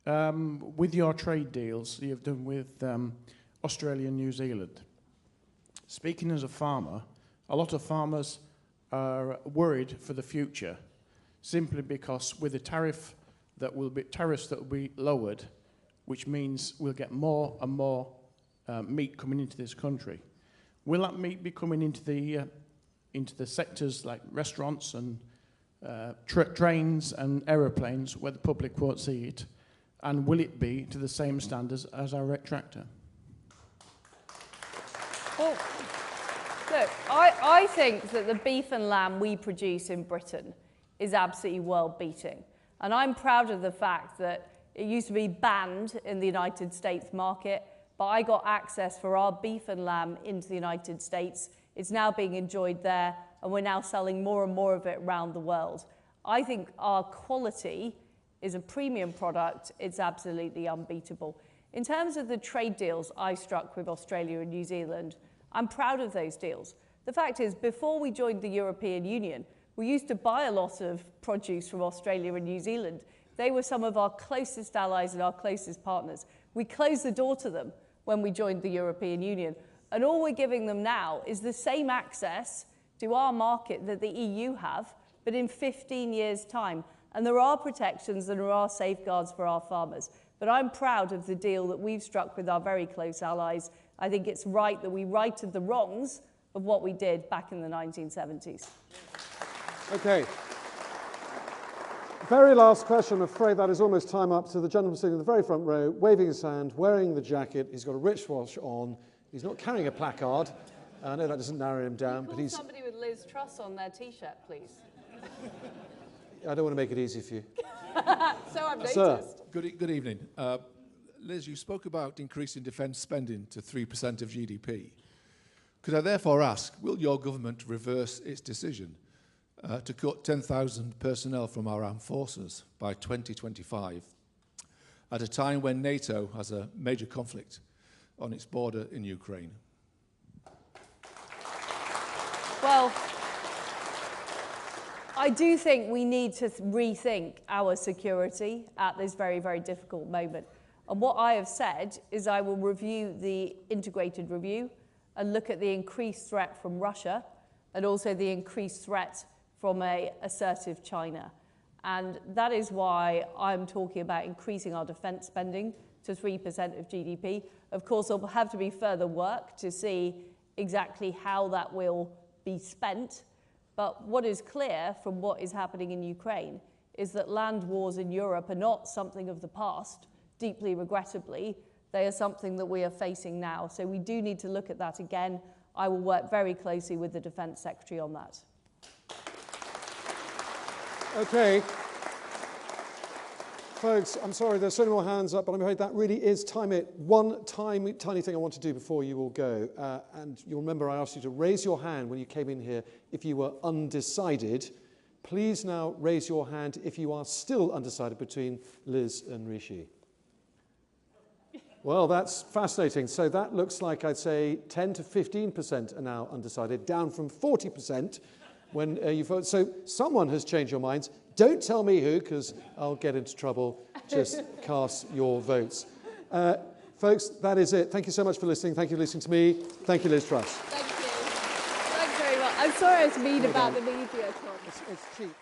L: with your trade deals you've done with Australia and New Zealand, speaking as a farmer, a lot of farmers are worried for the future simply because with the tariffs that will be lowered, which means we'll get more and more meat coming into this country. Will that meat be coming into the sectors like restaurants and trains and aeroplanes where the public won't see it? And will it be to the same standards as our tractor?
Q: Well, look, I think that the beef and lamb we produce in Britain is absolutely world-beating. And I'm proud of the fact that it used to be banned in the United States market, but I got access for our beef and lamb into the United States. It's now being enjoyed there, and we're now selling more and more of it around the world. I think our quality is a premium product. It's absolutely unbeatable. In terms of the trade deals I struck with Australia and New Zealand, I'm proud of those deals. The fact is, before we joined the European Union, we used to buy a lot of produce from Australia and New Zealand. They were some of our closest allies and our closest partners. We closed the door to them when we joined the European Union. And all we're giving them now is the same access to our market that the EU have, but in 15 years' time. And there are protections and there are safeguards for our farmers. But I'm proud of the deal that we've struck with our very close allies. I think it's right that we righted the wrongs of what we did back in the 1970s.
G: Okay. Very last question. I'm afraid that is almost time up. To the gentleman sitting in the very front row, waving his hand, wearing the jacket. He's got a wristwatch on. He's not carrying a placard. I know that doesn't narrow him down, but he's...
Q: Somebody with Liz Truss on their T-shirt, please.
G: I don't want to make it easy for you.
Q: So I've noticed.
G: Sir.
M: Good evening. Liz, you spoke about increasing defence spending to 3% of GDP. Could I therefore ask, will your government reverse its decision to cut 10,000 personnel from our armed forces by 2025 at a time when NATO has a major conflict on its border in Ukraine?
Q: Well, I do think we need to rethink our security at this very, very difficult moment. And what I have said is I will review the integrated review and look at the increased threat from Russia and also the increased threat from an assertive China. And that is why I'm talking about increasing our defence spending to 3% of GDP. Of course, there will have to be further work to see exactly how that will be spent. But what is clear from what is happening in Ukraine is that land wars in Europe are not something of the past, deeply regrettably. They are something that we are facing now. So we do need to look at that again. I will work very closely with the Defence Secretary on that.
G: Okay. Folks, I'm sorry, there's so many more hands up, but I'm afraid that really is time it. One tiny thing I want to do before you all go. And you'll remember I asked you to raise your hand when you came in here if you were undecided. Please now raise your hand if you are still undecided between Liz and Rishi. Well, that's fascinating. So that looks like, I'd say, 10 to 15% are now undecided, down from 40% when you vote. So someone has changed your minds. Don't tell me who, because I'll get into trouble. Just cast your votes. Folks, that is it. Thank you so much for listening. Thank you for listening to me. Thank you, Liz Truss.
Q: Thank you. Thanks very much. I'm sorry I was mean about the media, Tom.
G: It's cheap.